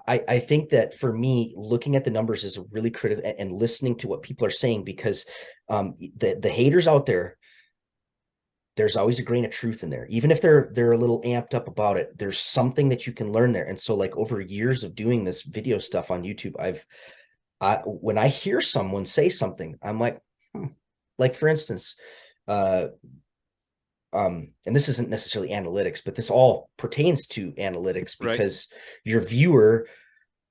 I think that for me, looking at the numbers is really critical, and listening to what people are saying, because the haters out there, there's always a grain of truth in there. Even if they're a little amped up about it, there's something that you can learn there. And so, like, over years of doing this video stuff on YouTube, when I hear someone say something, I'm like, like, for instance, and this isn't necessarily analytics, but this all pertains to analytics, because your viewer,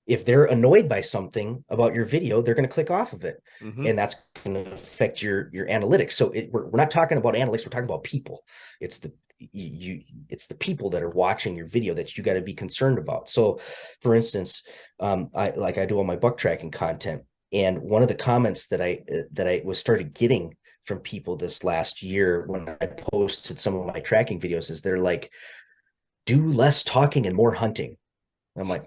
if they're annoyed by something about your video, they're going to click off of it. And that's going to affect your analytics. So we're not talking about analytics. We're talking about people. It's the people that are watching your video that you got to be concerned about. So, for instance, I do all my buck tracking content. And one of the comments that I was started getting from people this last year when I posted some of my tracking videos is, they're like, do less talking and more hunting. And I'm like,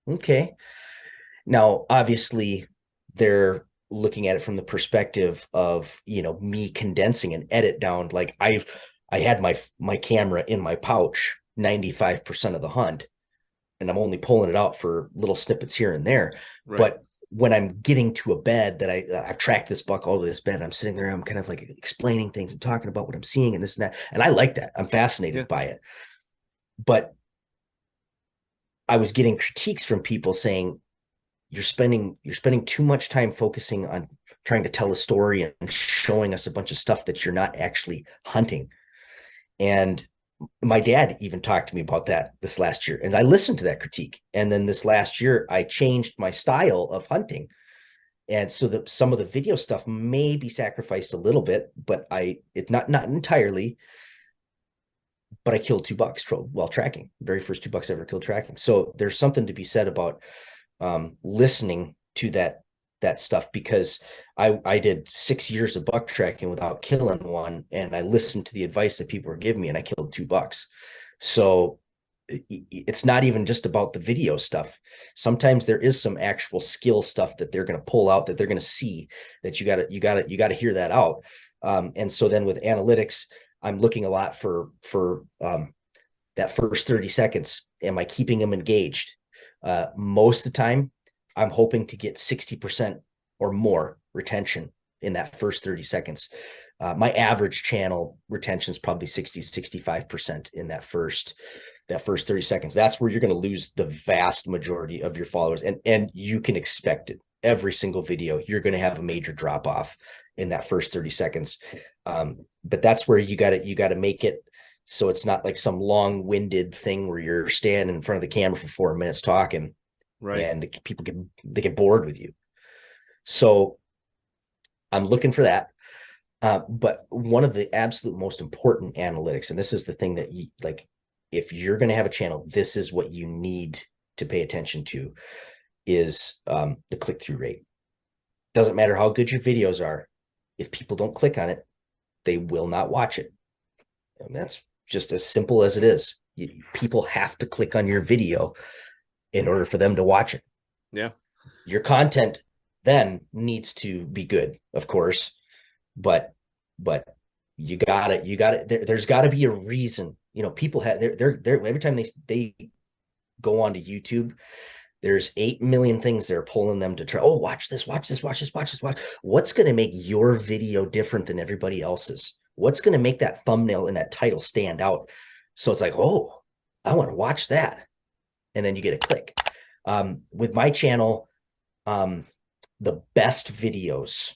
okay. Now, obviously, they're looking at it from the perspective of, you know, me condensing and edit down. Like, I had my camera in my pouch 95% of the hunt, and I'm only pulling it out for little snippets here and there. But when I'm getting to a bed that I've tracked this buck all over this bed, I'm sitting there, I'm kind of like explaining things and talking about what I'm seeing and this and that. And I like that. I'm fascinated by it. But I was getting critiques from people saying, you're spending too much time focusing on trying to tell a story and showing us a bunch of stuff that you're not actually hunting. And my dad even talked to me about that this last year, and I listened to that critique. And then this last year, I changed my style of hunting. And so that some of the video stuff may be sacrificed a little bit, but not entirely. But I killed 2 bucks while tracking. Very first 2 bucks I ever killed tracking. So there's something to be said about listening to that stuff, because I did 6 years of buck tracking without killing one, and I listened to the advice that people were giving me, and I killed 2 bucks. So it's not even just about the video stuff. Sometimes there is some actual skill stuff that they're going to pull out, that they're going to see, that you got to hear that out. And so then with analytics, I'm looking a lot for that first 30 seconds. Am I keeping them engaged? Most of the time, I'm hoping to get 60% or more retention in that first 30 seconds. My average channel retention is probably 65% in that first 30 seconds. That's where you're going to lose the vast majority of your followers. And you can expect it. Every single video, you're going to have a major drop off in that first 30 seconds. But that's where you got to make it so it's not like some long-winded thing where you're standing in front of the camera for 4 minutes talking, Right. and people get bored with you. So I'm looking for that. But one of the absolute most important analytics, and this is the thing that you like, if you're going to have a channel, this is what you need to pay attention to, is the click-through rate. Doesn't matter how good your videos are. If people don't click on it, they will not watch it. And that's just as simple as it is. People have to click on your video in order for them to watch it. Yeah. Your content then needs to be good, of course, but you got it. There's got to be a reason. People have they're every time they go onto YouTube, there's 8 million things they're pulling them to try. Oh, watch this. What's going to make your video different than everybody else's? What's going to make that thumbnail and that title stand out? So it's like, oh, I want to watch that. And then you get a click. With my channel, the best videos,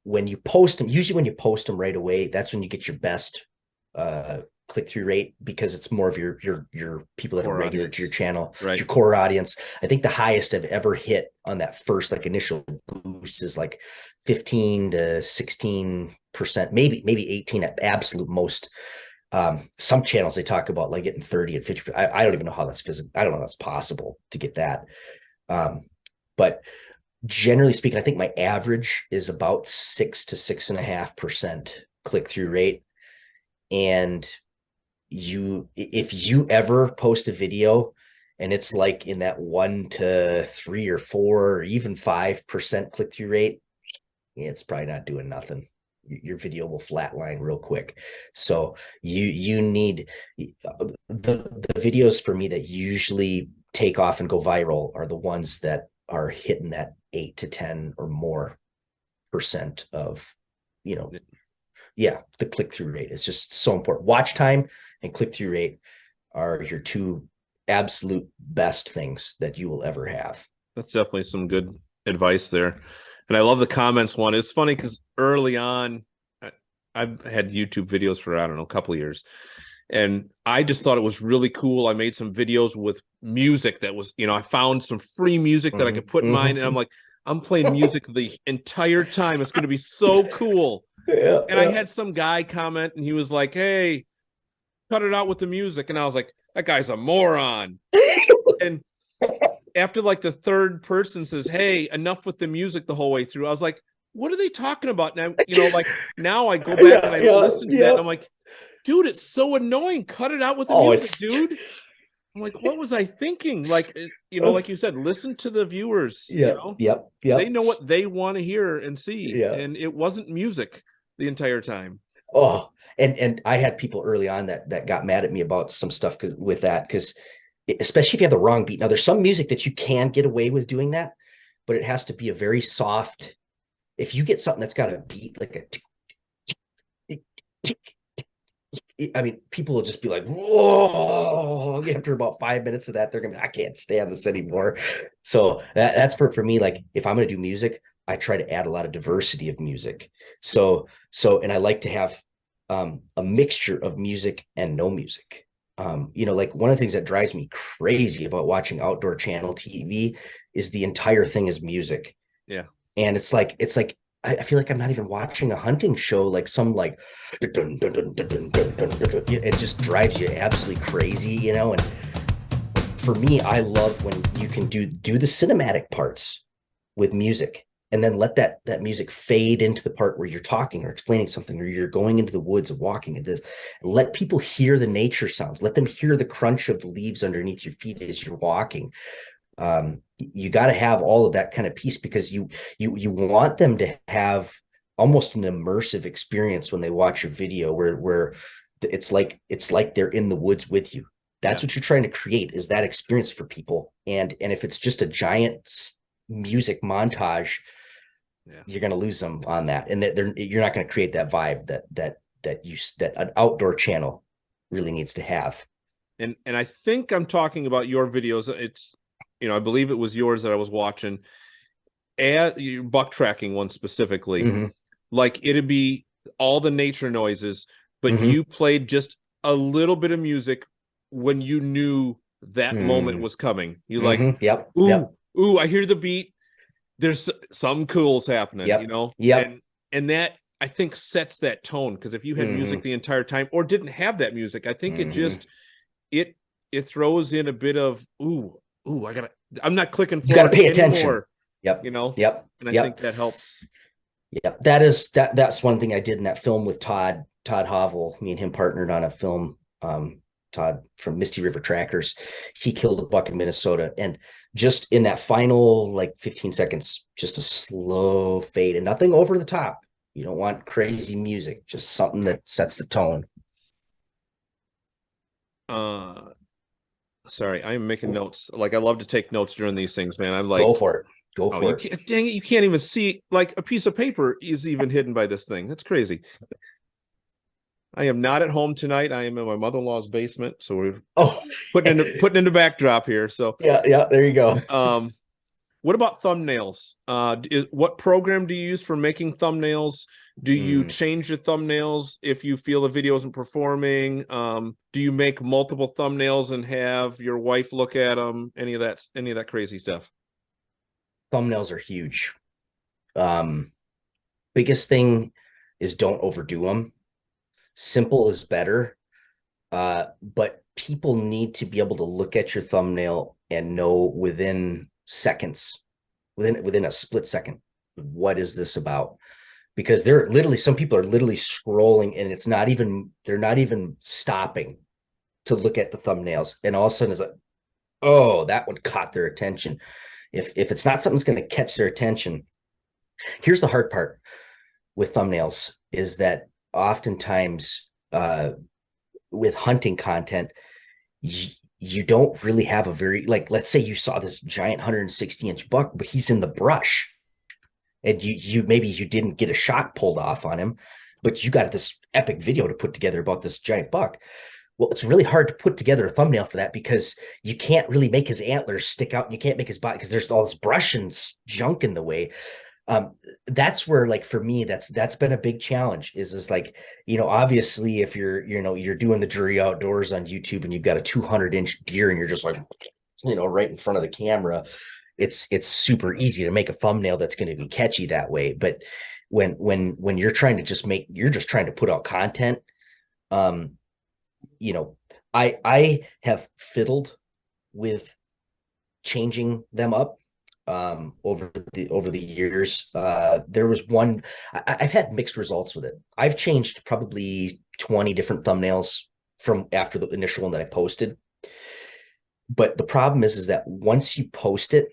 when you post them, usually when you post them right away, that's when you get your best click-through rate, because it's more of your people that Core are regular audience. to your channel, Right. your core audience. I think the highest I've ever hit on that first initial boost is like 15 to 16%, maybe 18 at absolute most. Some channels they talk about like getting 30 and 50%. I don't even know how that's physical. I don't know how that's possible to get that. But generally speaking, I think my average is about 6 to 6.5% click-through rate. And if you ever post a video and it's like in that 1 to 3 or 4 or even 5% click-through rate, it's probably not doing nothing. Your video will flatline real quick. So you need the videos for me that usually take off and go viral are the ones that are hitting that 8 to 10 or more % of, the click-through rate is just so important. Watch time and click-through rate are your two absolute best things that you will ever have. That's definitely some good advice there. And I love the comments one. It's funny because early on, I've had YouTube videos for, I don't know, a couple of years. And I just thought it was really cool. I made some videos with music that was, I found some free music that I could put in mine. And I'm like, I'm playing music the entire time. It's going to be so cool. Yeah, and I had some guy comment and he was like, hey, cut it out with the music. And I was like, that guy's a moron. And after like the third person says, hey, enough with the music the whole way through, I was like, what are they talking about now? Like now I go back and I listen to that. And I'm like, dude, it's so annoying. Cut it out with the music, dude. I'm like, what was I thinking? Like, like you said, listen to the viewers. Yep. They know what they want to hear and see. Yeah. And it wasn't music the entire time. Oh, and I had people early on that got mad at me about some stuff because especially if you have the wrong beat. Now there's some music that you can get away with doing that, but it has to be a very soft. If you get something that's got a beat like a tick, tick, tick, tick, I mean, people will just be like, whoa, after about 5 minutes of that, they're gonna be, I can't stand this anymore. So that's for me. Like if I'm gonna do music, I try to add a lot of diversity of music. So and I like to have a mixture of music and no music. Like one of the things that drives me crazy about watching outdoor channel TV is the entire thing is music. Yeah. And it's like I feel like I'm not even watching a hunting show, like some like it just drives you absolutely crazy, and for me, I love when you can do the cinematic parts with music and then let that music fade into the part where you're talking or explaining something, or you're going into the woods and walking at this, and let people hear the nature sounds, let them hear the crunch of the leaves underneath your feet as you're walking. You got to have all of that kind of piece because you want them to have almost an immersive experience when they watch your video where it's like they're in the woods with you. That's what you're trying to create, is that experience for people. And if it's just a giant music montage you're going to lose them on that. And that you're not going to create that vibe that an outdoor channel really needs to have. And I think I'm talking about your videos. It's, I believe it was yours that I was watching, your buck tracking one specifically. Mm-hmm. Like it'd be all the nature noises, but Mm-hmm. you played just a little bit of music when you knew that moment was coming. You like, yep, ooh, yep. ooh, I hear the beat. There's some cool's happening, Yep. And that I think sets that tone, because if you had music the entire time or didn't have that music, I think it just it throws in a bit of I'm not clicking. You got to pay attention. Anymore, Yep. Yep. And I think that helps. Yeah, that's one thing I did in that film with Todd Hovel. Me and him partnered on a film. Todd from Misty River Trackers, he killed a buck in Minnesota, and just in that final like 15 seconds, just a slow fade and nothing over the top. You don't want crazy music, just something that sets the tone. Sorry, I'm making notes. Like I love to take notes during these things, man. I'm like, go for it. Go for it. Dang it, you can't even see, like a piece of paper is even hidden by this thing. That's crazy. I am not at home tonight. I am in my mother-in-law's basement, so we're putting in the backdrop here. So yeah, there you go. What about thumbnails? What program do you use for making thumbnails? Do you change your thumbnails if you feel the video isn't performing? Do you make multiple thumbnails and have your wife look at them? Any of that crazy stuff? Thumbnails are huge. Biggest thing is don't overdo them. Simple is better. But people need to be able to look at your thumbnail and know within seconds, within a split second, what is this about? Because some people are literally scrolling and they're not even stopping to look at the thumbnails. And all of a sudden it's like, oh, that one caught their attention. If it's not something that's going to catch their attention, here's the hard part with thumbnails is that oftentimes with hunting content, you don't really have a very, like, let's say you saw this giant 160-inch buck, but he's in the brush and you maybe you didn't get a shot pulled off on him, but you got this epic video to put together about this giant buck. Well, it's really hard to put together a thumbnail for that because you can't really make his antlers stick out and you can't make his body because there's all this brush and junk in the way. That's where, like, for me, that's been a big challenge is like, obviously if you're doing the J.R.Outdoors on YouTube and you've got a 200-inch deer and you're just like, right in front of the camera, it's super easy to make a thumbnail that's going to be catchy that way. But when you're trying to you're just trying to put out content, I have fiddled with changing them up over the years. There was one, I've had mixed results with it. I've changed probably 20 different thumbnails from after the initial one that I posted. But the problem is that once you post it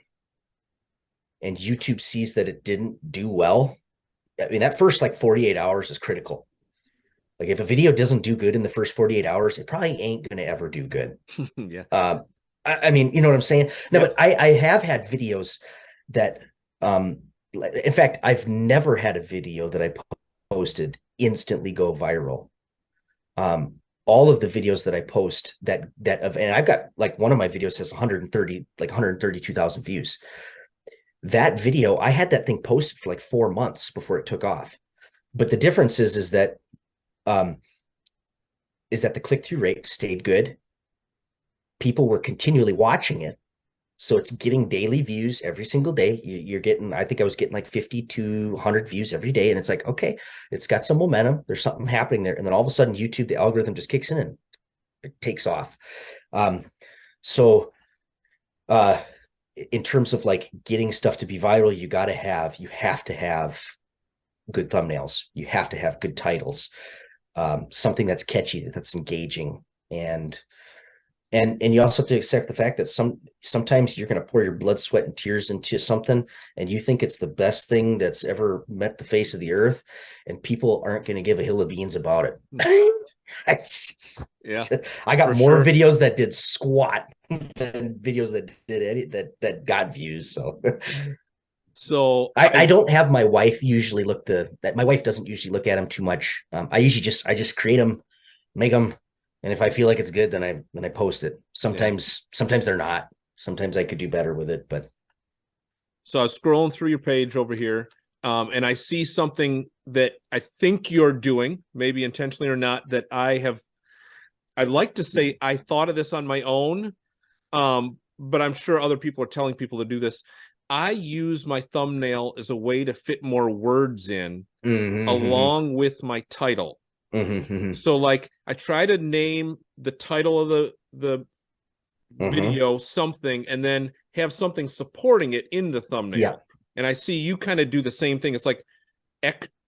and YouTube sees that it didn't do well, I mean, that first like 48 hours is critical. Like if a video doesn't do good in the first 48 hours, it probably ain't going to ever do good. Yeah. I mean, you know what I'm saying? No, Yep. But I have had videos that, in fact, I've never had a video that I posted instantly go viral. All of the videos that I post and I've got, like, one of my videos has 132,000 views. That video, I had that thing posted for like 4 months before it took off. But the difference is that the click-through rate stayed good. People were continually watching it. So it's getting daily views every single day. You're getting, I think I was getting like 50 to 100 views every day. And it's like, okay, it's got some momentum. There's something happening there. And then all of a sudden YouTube, the algorithm just kicks in and it takes off. In terms of like getting stuff to be viral, you have to have good thumbnails. You have to have good titles, something that's catchy, that's engaging. And you also have to accept the fact that sometimes you're going to pour your blood, sweat, and tears into something, and you think it's the best thing that's ever met the face of the earth, and people aren't going to give a hill of beans about it. Yeah, I got more videos that did squat than videos that did that got views. So So I don't have my wife usually my wife doesn't usually look at them too much. I usually just create them, make them, and if I feel like it's good, then I post it. Sometimes they're not. Sometimes I could do better with it, but. So I was scrolling through your page over here, and I see something that I think you're doing, maybe intentionally or not, that I'd like to say I thought of this on my own, but I'm sure other people are telling people to do this. I use my thumbnail as a way to fit more words in along with my title. So like I try to name the title of the video something and then have something supporting it in the thumbnail. Yeah. And I see you kind of do the same thing. It's like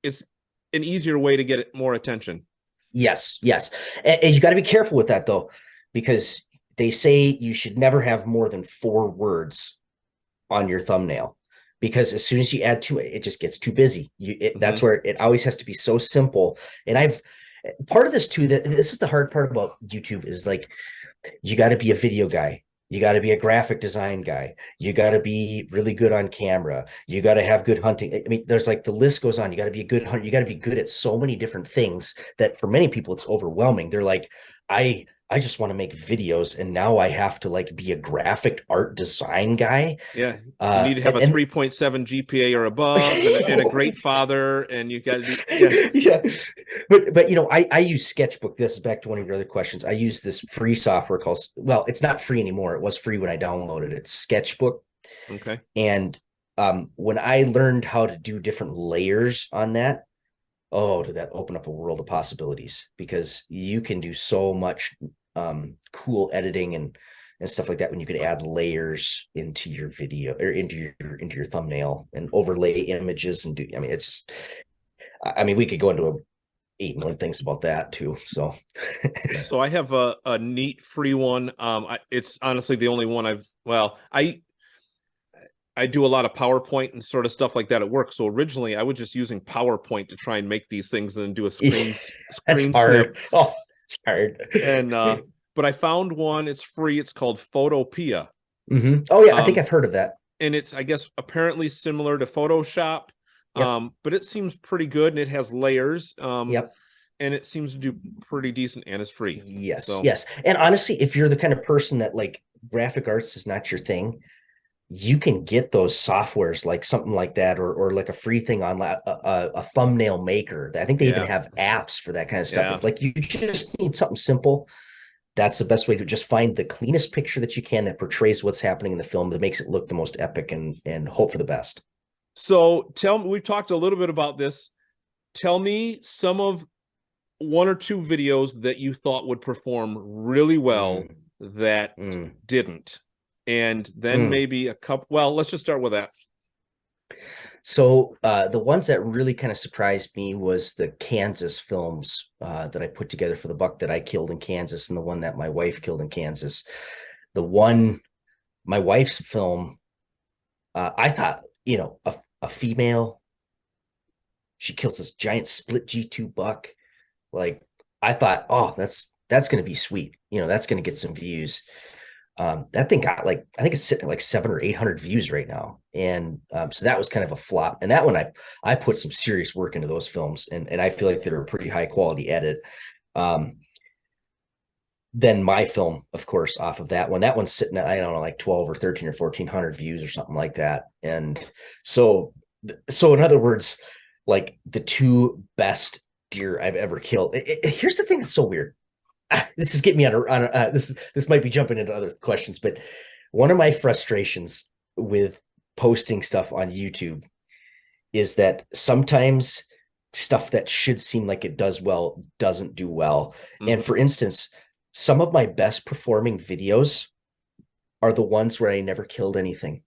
it's an easier way to get more attention. Yes. And you got to be careful with that though, because they say you should never have more than 4 words on your thumbnail, because as soon as you add to it, it just gets too busy. That's where it always has to be so simple. And part of this too, that this is the hard part about YouTube, is like, you got to be a video guy. You got to be a graphic design guy. You got to be really good on camera. You got to have good hunting. I mean, there's like, the list goes on. You got to be a good hunter. You got to be good at so many different things that for many people, it's overwhelming. They're like, I just want to make videos, and now I have to like be a graphic art design guy. Yeah, you need to have a 3.7 GPA or above, and a great father, and you got to be But I use Sketchbook. This is back to one of your other questions. I use this free software called, well, it's not free anymore. It was free when I downloaded it. Sketchbook. Okay. And when I learned how to do different layers on that, did that open up a world of possibilities, because you can do so much cool editing and stuff like that when you could add layers into your video or into your thumbnail and overlay images and do. I mean, it's just, we could go into 8 million things about that too. So I have a neat free one. It's honestly the only one I do a lot of PowerPoint and sort of stuff like that at work. So originally I was just using PowerPoint to try and make these things and then do a screen That's snip. hard. Oh, it's hard. And but I found one, it's free. It's called Photopea. Oh yeah, I think I've heard of that. And it's, I guess, apparently similar to Photoshop. Yep. But it seems pretty good, and it has layers. Yep. And it seems to do pretty decent, and it's free. Yes. Yes. And honestly, if you're the kind of person that like graphic arts is not your thing, you can get those softwares like something like that, or like a free thing on a thumbnail maker. I think they even have apps for that kind of stuff. Yeah. If, like, you just need something simple, that's the best way to just find the cleanest picture that you can that portrays what's happening in the film, that makes it look the most epic, and hope for the best. So tell me, we've talked a little bit about this. Tell me some of 1 or 2 videos that you thought would perform really well that didn't. And then maybe a couple. Well, let's just start with that. So the ones that really kind of surprised me was the Kansas films that I put together for the buck that I killed in Kansas, and the one that my wife killed in Kansas. The one, my wife's film, I thought, a female, she kills this giant split G2 buck. Like, I thought, oh, that's going to be sweet. That's going to get some views. That thing got I think it's sitting at like 700 or 800 views right now. And so that was kind of a flop. And that one, I put some serious work into those films, and I feel like they're a pretty high quality edit. Then my film, of course, off of that one's sitting at, I don't know, like 12 or 13 or 1400 views or something like that. And so in other words, like, the 2 best deer I've ever killed. Here's the thing that's so weird. This is getting me on this might be jumping into other questions, but one of my frustrations with posting stuff on YouTube is that sometimes stuff that should seem like it does well doesn't do well. And for instance, some of my best performing videos are the ones where I never killed anything.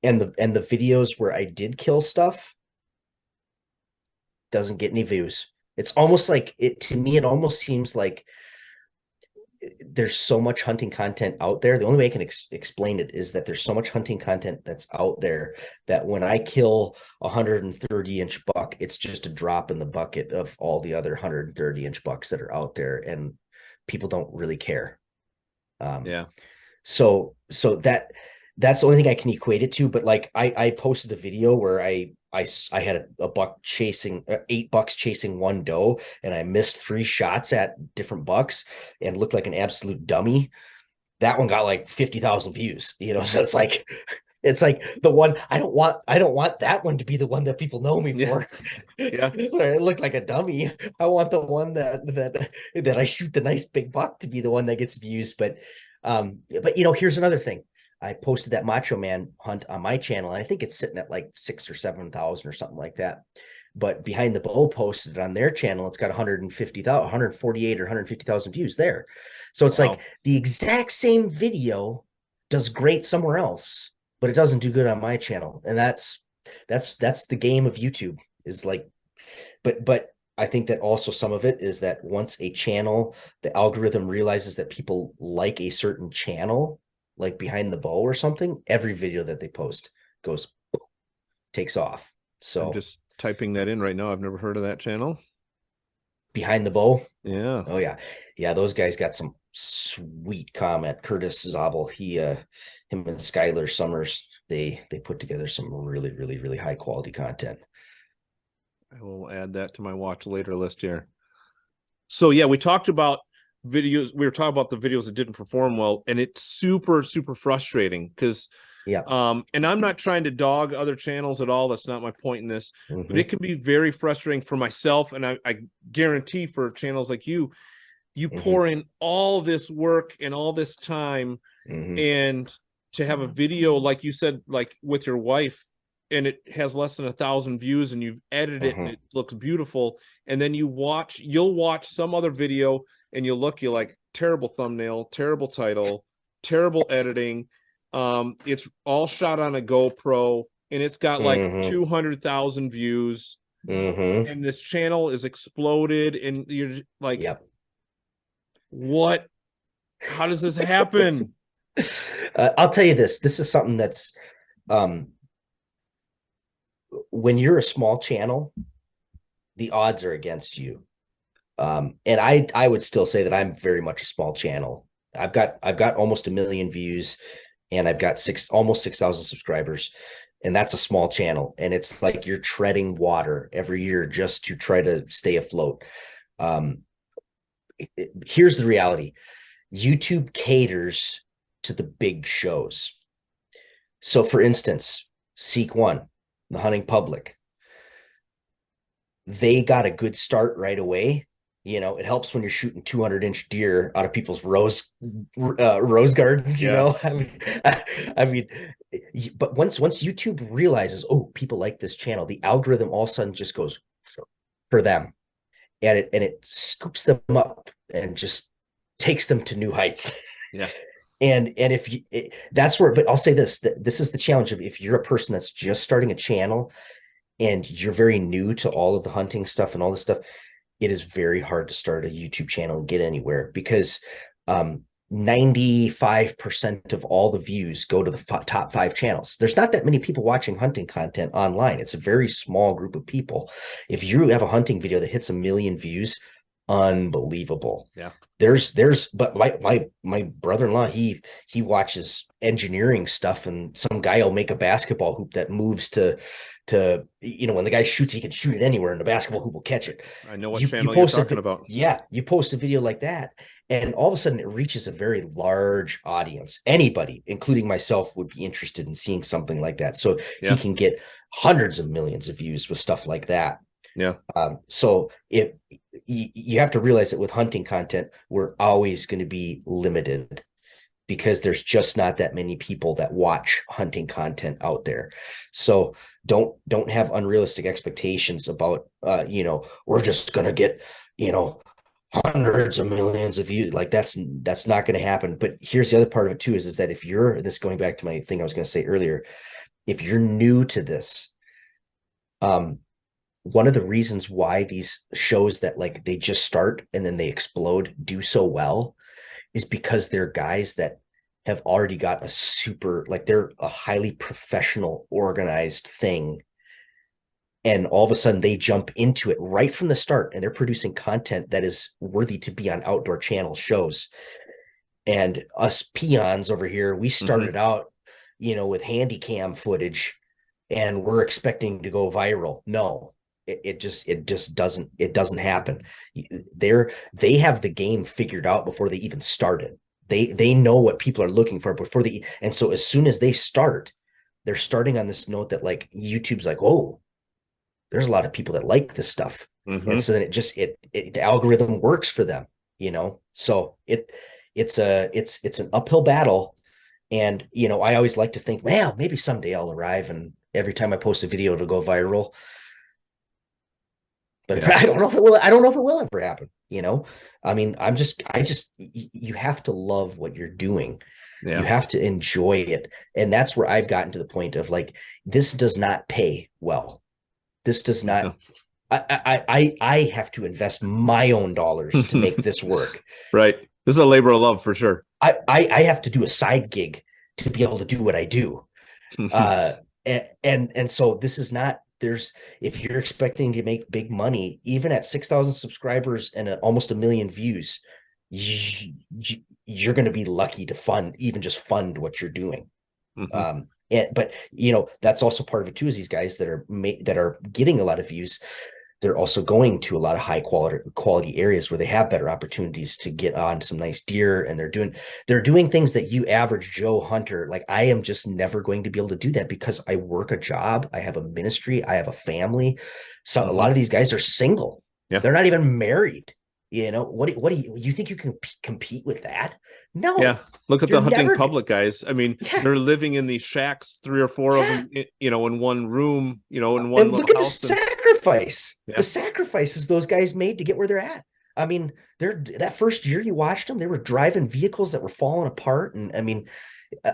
And the videos where I did kill stuff doesn't get any views. It's almost like to me, it almost seems like there's so much hunting content out there. The only way I can explain it is that there's so much hunting content that's out there that when I kill a 130-inch buck, it's just a drop in the bucket of all the other 130-inch bucks that are out there, and people don't really care. So that's the only thing I can equate it to. But like I posted a video where I had a buck chasing 8 bucks chasing one doe, and I missed 3 shots at different bucks and looked like an absolute dummy. That one got like 50,000 views, you know. So it's like the one I don't want that one to be the one that people know me for. Yeah. Where I look like a dummy. I want the one that I shoot the nice big buck to be the one that gets views. But you know, here's another thing. I posted that Macho Man hunt on my channel, and I think it's sitting at like 6,000 or 7,000 or something like that. But Behind the Bow posted it on their channel. It's got 150,000, 148 or 150,000 views there. So it's like the exact same video does great somewhere else, but it doesn't do good on my channel. And that's the game of YouTube, is like, but I think that also some of it is that once a channel, the algorithm realizes that people like a certain channel, like Behind the Bow or something, every video that they post takes off. So I'm just typing that in right now. I've never heard of that channel. Behind the Bow. Yeah. Oh yeah. Yeah. Those guys got some sweet comment. Curtis Zabel, him and Skylar Summers, they put together some really, really, really high quality content. I will add that to my watch later list here. So yeah, we talked about videos. We were talking about the videos that didn't perform well, and it's super, super frustrating because and I'm not trying to dog other channels at all. That's not my point in this, but it can be very frustrating for myself. And I guarantee for channels like you pour in all this work and all this time, and to have a video, like you said, like with your wife, and it has less than 1,000 views, and you've edited it and it looks beautiful. And then you'll watch some other video and you're like, terrible thumbnail, terrible title, terrible editing. It's all shot on a GoPro, and it's got like 200,000 views, and this channel is exploded, and you're like, what? How does this happen? I'll tell you this. This is something that's when you're a small channel, the odds are against you. And I would still say that I'm very much a small channel. I've got almost 1 million views, and I've got almost 6,000 subscribers, and that's a small channel. And it's like you're treading water every year just to try to stay afloat. Here's the reality. YouTube caters to the big shows. So for instance, Seek One, the hunting public, they got a good start right away. You know, it helps when you're shooting 200-inch deer out of people's rose gardens, you know. I mean, but once YouTube realizes, oh, people like this channel, the algorithm all of a sudden just goes for them, and it scoops them up and just takes them to new heights. Yeah. And if you, that's where, but I'll say this, this is the challenge of, if you're a person that's just starting a channel and you're very new to all of the hunting stuff and all this stuff, it is very hard to start a YouTube channel and get anywhere, because 95% of all the views go to the top 5 channels. There's not that many people watching hunting content online. It's a very small group of people. If you have a hunting video that hits 1 million views, unbelievable. Yeah. But my brother-in-law, he watches engineering stuff, and some guy will make a basketball hoop that moves to, you know, when the guy shoots, he can shoot it anywhere, and the basketball hoop will catch it. I know what channel you're talking about. Yeah. You post a video like that, and all of a sudden it reaches a very large audience. Anybody, including myself, would be interested in seeing something like that. So he can get hundreds of millions of views with stuff like that. Yeah. So if you have to realize that with hunting content, we're always going to be limited, because there's just not that many people that watch hunting content out there. So don't have unrealistic expectations about, you know, we're just going to get, you know, hundreds of millions of views. Like that's not going to happen. But here's the other part of it too, is that if you're, this going back to my thing I was going to say earlier, if you're new to this, one of the reasons why these shows that like they just start and then they explode do so well is because they're guys that have already got a super, like they're a highly professional, organized thing. And all of a sudden they jump into it right from the start, and they're producing content that is worthy to be on Outdoor Channel shows. And us peons over here, we started out with handy cam footage and we're expecting to go viral. No, it just doesn't happen. They have the game figured out before they even started. They know what people are looking for before and so as soon as they start, they're starting on this note that like YouTube's like, oh, there's a lot of people that like this stuff. And so then the algorithm works for them, so it's an uphill battle. And I always like to think, well, maybe someday I'll arrive and every time I post a video it'll go viral, but I don't know if it will ever happen. I mean, you have to love what you're doing. You have to enjoy it. And that's where I've gotten to the point of like, this does not pay well. This does not, I have to invest my own dollars to make this work. Right. This is a labor of love for sure. I have to do a side gig to be able to do what I do. And so this is not, if you're expecting to make big money, even at 6,000 subscribers and almost 1 million views, you're going to be lucky to fund what you're doing. But that's also part of it too, is these guys that are getting a lot of views, they're also going to a lot of high quality areas where they have better opportunities to get on some nice deer, and they're doing things that you average Joe hunter, like I am just never going to be able to do that because I work a job, I have a ministry, I have a family. So a lot of these guys are single. They're not even married. What do you think you can compete with that? No. Yeah. Look at the hunting public guys. I mean, they're living in these shacks, 3 or 4 of them, in one room, in one and little look at house. The sacrifice. The sacrifices those guys made to get where they're at. I mean, that first year you watched them, they were driving vehicles that were falling apart. And I mean,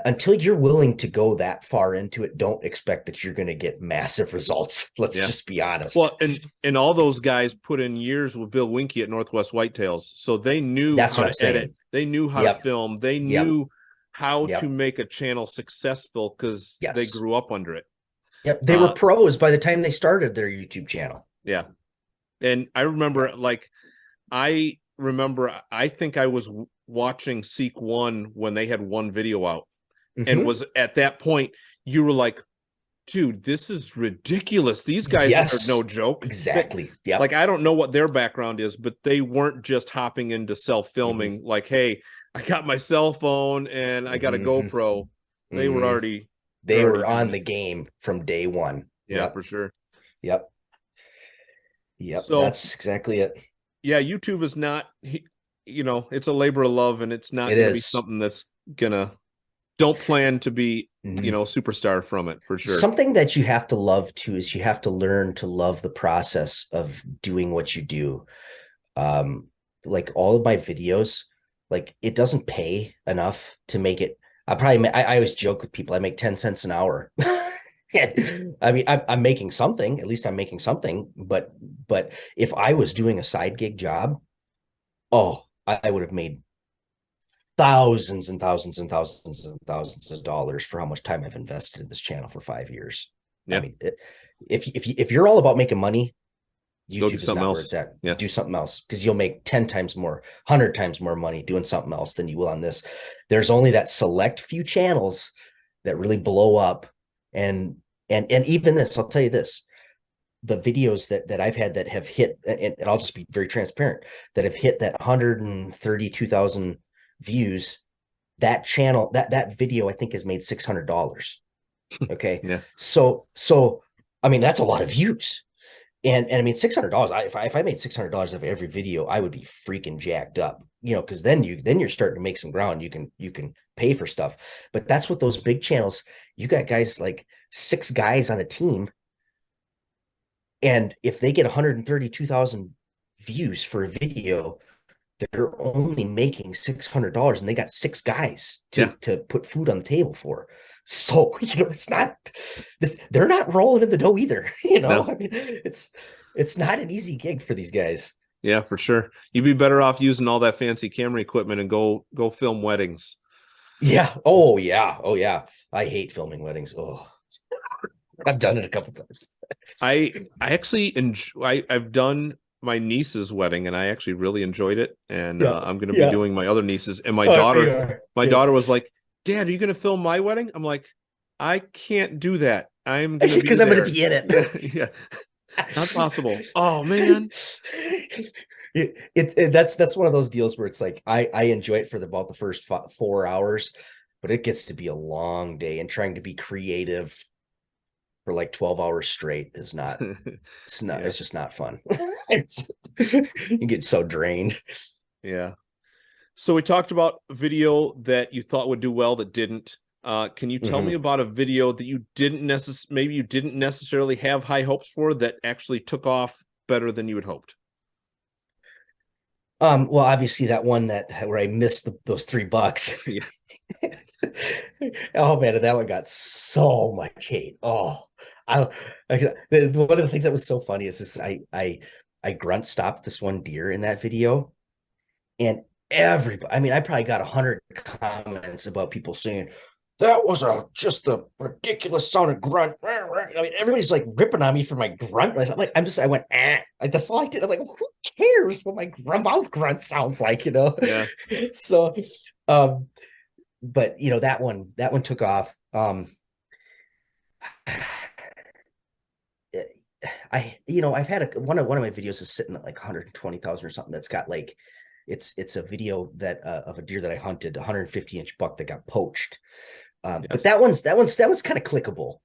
until you're willing to go that far into it, don't expect that you're going to get massive results. Let's just be honest. Well, and all those guys put in years with Bill Winke at Northwest Whitetails, so they knew how to edit. They knew how to film. They knew how to make a channel successful because they grew up under it. Yep, they were pros by the time they started their YouTube channel. Yeah, and I remember, I think I was watching Seek One when they had one video out, and was at that point you were like, dude, this is ridiculous. These guys are no joke. Exactly. Yeah. Like, I don't know what their background is, but they weren't just hopping into self-filming. Like, hey, I got my cell phone and I got a GoPro. They were already on the game from day one. Yeah, for sure. Yep. So that's exactly it. Yeah, YouTube is not, it's a labor of love, and it's not going to be something that's don't plan to be, superstar from it, for sure. Something that you have to love too is you have to learn to love the process of doing what you do. Like all of my videos, like it doesn't pay enough to make it. I always joke with people, I make 10 cents an hour. I mean, I'm making something, at least I'm making something, but if I was doing a side gig job, I would have made thousands and thousands and thousands and thousands of dollars for how much time I've invested in this channel for 5 years. I mean, if you're all about making money, YouTube is not where it's at. Do something else, because you'll make 10 times more, 100 times more money doing something else than you will on this. There's only that select few channels that really blow up. And even this, I'll tell you this, the videos that I've had that have hit, and I'll just be very transparent, that have hit that 132,000 views, that channel, that video, I think has made $600. Okay. So, I mean, that's a lot of views. And I mean, $600, if I made $600 of every video, I would be freaking jacked up, because then you're starting to make some ground. You can pay for stuff. But that's what those big channels, you got guys like 6 guys on a team. And if they get 132,000 views for a video, they're only making $600, and they got 6 guys to put food on the table for. So, it's not this, they're not rolling in the dough either. No. I mean, it's not an easy gig for these guys. Yeah, for sure. You'd be better off using all that fancy camera equipment and go film weddings. Yeah. Oh yeah. I hate filming weddings. Oh, I've done it a couple times. I actually I've done my niece's wedding, and I actually really enjoyed it. And I'm going to be doing my other nieces. And my daughter was like, Dad, are you going to film my wedding? I'm like, I can't do that. I'm gonna be because I'm going there. to be in it. Yeah, yeah. Not possible. Oh man. That's one of those deals where it's like I enjoy it for about the first 4 hours, but it gets to be a long day, and trying to be creative for like 12 hours straight is not, Yeah. it's just not fun. You get so drained. Yeah. So we talked about video that you thought would do well that didn't. Can you tell me about a video that you maybe you didn't necessarily have high hopes for that actually took off better than you had hoped? Well, obviously that one where I missed those $3. Yes. Oh man, that one got so much hate. Oh, one of the things that was so funny is this: I grunt stopped this one deer in that video, and everybody, I mean, I probably got 100 comments about people saying that was just a ridiculous sounding grunt. I mean, everybody's like ripping on me for my grunt. I went, that's all I did. I'm like, who cares what my mouth grunt sounds like, Yeah. So, but that one took off. I've had one of my videos is sitting at like 120,000 or something. That's got like, it's a video that of a deer that I hunted, 150-inch buck that got poached. Yes. But that one's kind of clickable.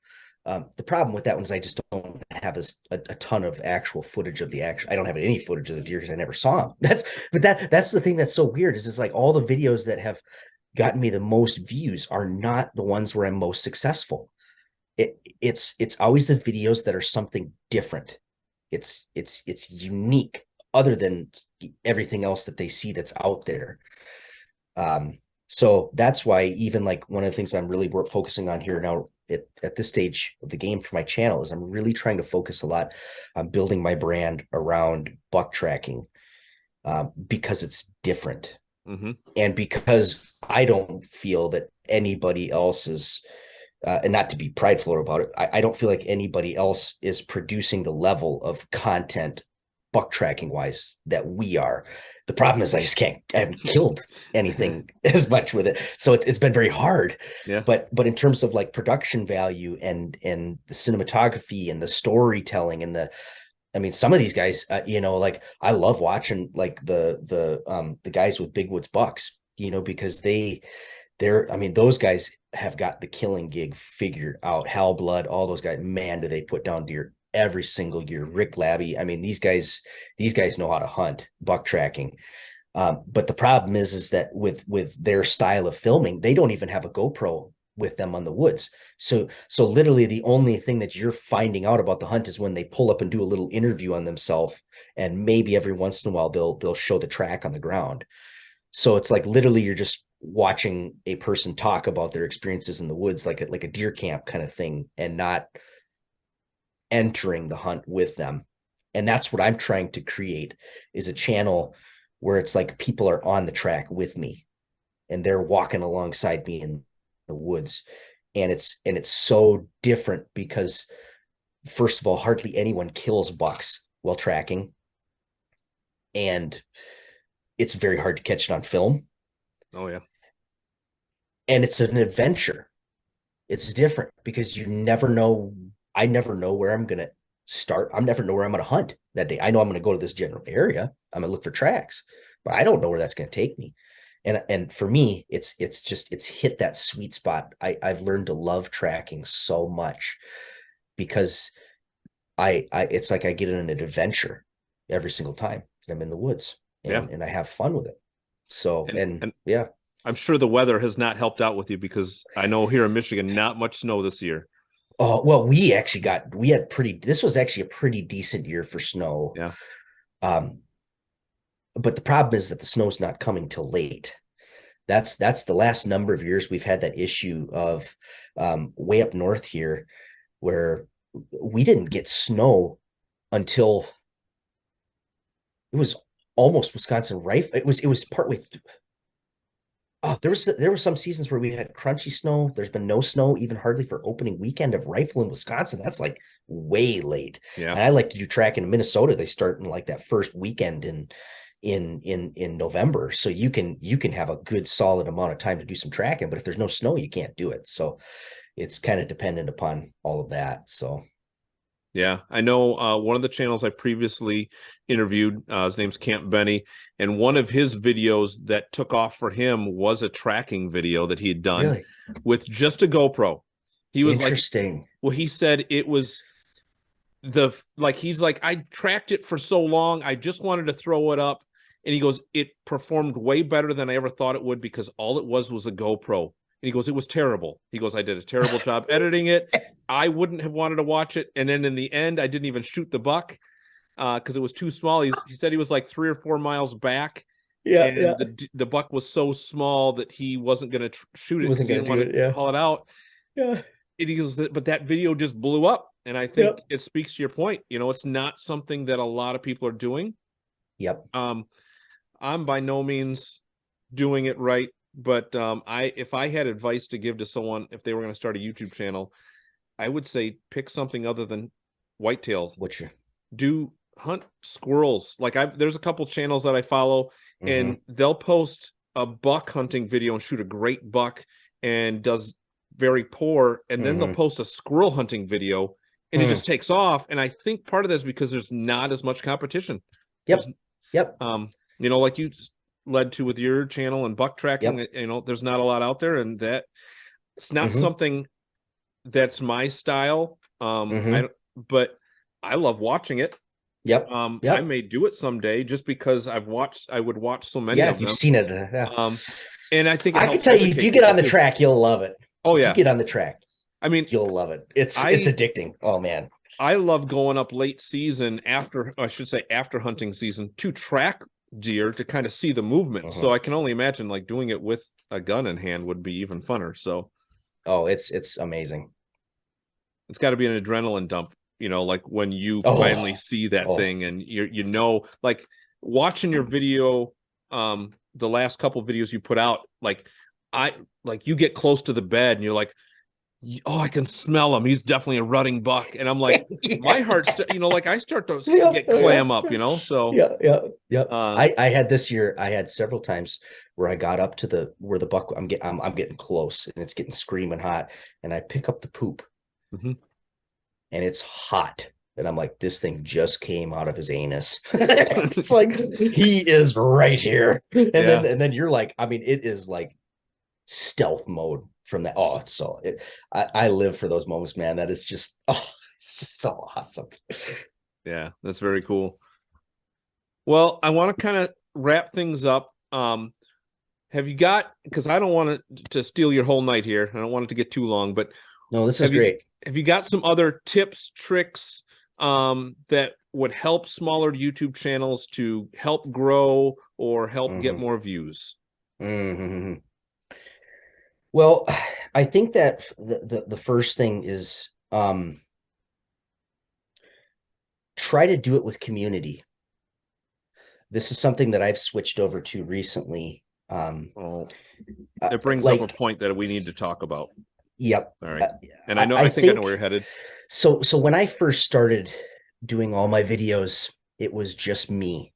The problem with that one is I just don't have a ton of actual footage of I don't have any footage of the deer because I never saw him. That's the thing that's so weird is it's like all the videos that have gotten me the most views are not the ones where I'm most successful. It's always the videos that are something different. It's unique other than everything else that they see that's out there. So that's why even like one of the things I'm really focusing on here now at this stage of the game for my channel is I'm really trying to focus a lot on building my brand around buck tracking, because it's different. And because I don't feel that anybody else is, and not to be prideful about it, I don't feel like anybody else is producing the level of content buck tracking wise that we are. The problem is I haven't killed anything as much with it. So it's been very hard. Yeah. But in terms of like production value and the cinematography and the storytelling and I mean, some of these guys, like I love watching like the guys with Big Woods bucks, because I mean, those guys have got the killing gig figured out. Hal Blood, all those guys, man, do they put down deer every single year. Rick Labby, I mean, these guys know how to hunt buck tracking. But the problem is that with their style of filming, they don't even have a GoPro with them on the woods. So literally the only thing that you're finding out about the hunt is when they pull up and do a little interview on themselves, and maybe every once in a while they'll show the track on the ground. So it's like literally you're just watching a person talk about their experiences in the woods, like a deer camp kind of thing, and not entering the hunt with them. And that's what I'm trying to create, is a channel where it's like people are on the track with me and they're walking alongside me in the woods. And it's so different because, first of all, hardly anyone kills bucks while tracking, and it's very hard to catch it on film. Oh yeah. And it's an adventure. It's different because you never know. I never know where I'm going to start. I never know where I'm going to hunt that day. I know I'm going to go to this general area. I'm going to look for tracks, but I don't know where that's going to take me. And for me, it's hit that sweet spot. I've learned to love tracking so much because it's like I get in an adventure every single time that I'm in the woods, and I have fun with it. So, and yeah, I'm sure the weather has not helped out with you, because I know here in Michigan, not much snow this year. Oh, well, this was actually a pretty decent year for snow. Yeah. But the problem is that the snow's not coming till late. That's the last number of years we've had that issue of way up north here, where we didn't get snow until it was almost Wisconsin rifle. It was partway. Oh, there were some seasons where we had crunchy snow. There's been no snow, even hardly for opening weekend of rifle in Wisconsin. That's like way late. Yeah. And I like to do track in Minnesota. They start in like that first weekend in November. So you can have a good solid amount of time to do some tracking, but if there's no snow, you can't do it. So it's kind of dependent upon all of that. So Yeah, I know one of the channels I previously interviewed, his name's Camp Benny, and one of his videos that took off for him was a tracking video that he had done really with just a GoPro. He was interesting. well, he said it was he's like, I tracked it for so long, I just wanted to throw it up. And he goes, it performed way better than I ever thought it would because all it was a GoPro. And he goes, it was terrible. He goes, I did a terrible job editing it. I wouldn't have wanted to watch it. And then in the end, I didn't even shoot the buck because it was too small. He said he was like 3 or 4 miles back. Yeah, and the buck was so small that he wasn't going to shoot it. He didn't want to haul it out. Yeah. And he goes, but that video just blew up. And I think it speaks to your point. You know, it's not something that a lot of people are doing. Yep. I'm by no means doing it right, but if I had advice to give to someone if they were going to start a YouTube channel, I would say pick something other than whitetail. Hunt squirrels. Like there's a couple channels that I follow, and they'll post a buck hunting video and shoot a great buck and does very poor, and then they'll post a squirrel hunting video and it just takes off. And I think part of that is because there's not as much competition. Yep. You know, like you led to with your channel and buck tracking, you know, there's not a lot out there, and that it's not something that's my style. But I love watching it. I may do it someday just because I would watch so many of them. You've seen it. And I think I can tell you, if you get on the track, you'll love it. Oh yeah. If you get on the track, I mean, you'll love it. It's addicting. Oh man. I love going up late season after hunting season to track deer to kind of see the movement. So I can only imagine like doing it with a gun in hand would be even funner. So, it's amazing. It's got to be an adrenaline dump, you know, like when you finally see that thing, and you know, like watching your video, the last couple of videos you put out, like you get close to the bed and you're like, oh, I can smell him. He's definitely a rutting buck. And I'm like, my heart's, you know, like I start to get clam up, you know? So I had this year, I had several times where I got up to where the buck, I'm getting close and it's getting screaming hot, and I pick up the poop and it's hot. And I'm like, this thing just came out of his anus. It's like, he is right here. And then you're like, I mean, it is like stealth mode from that. I live for those moments, man. That is just, it's just so awesome. Yeah, that's very cool. Well, I want to kind of wrap things up. Have you got, because I don't want to steal your whole night here. I don't want it to get too long, but no, this is great. Have you got some other tips, tricks that would help smaller YouTube channels to help grow or help get more views? Well, I think that the first thing is try to do it with community. This is something that I've switched over to recently. It brings up a point that we need to talk about. Yep. All right. And I think I know where you're headed. So when I first started doing all my videos, it was just me.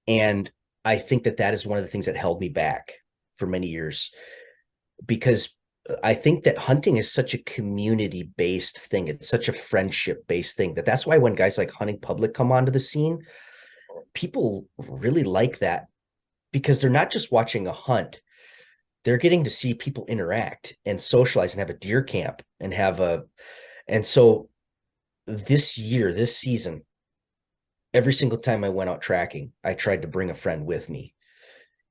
And I think that is one of the things that held me back for many years, because I think that hunting is such a community-based thing. It's such a friendship-based thing that's why when guys like Hunting Public come onto the scene, people really like that, because they're not just watching a hunt. They're getting to see people interact and socialize and have a deer camp and so this season, every single time I went out tracking, I tried to bring a friend with me.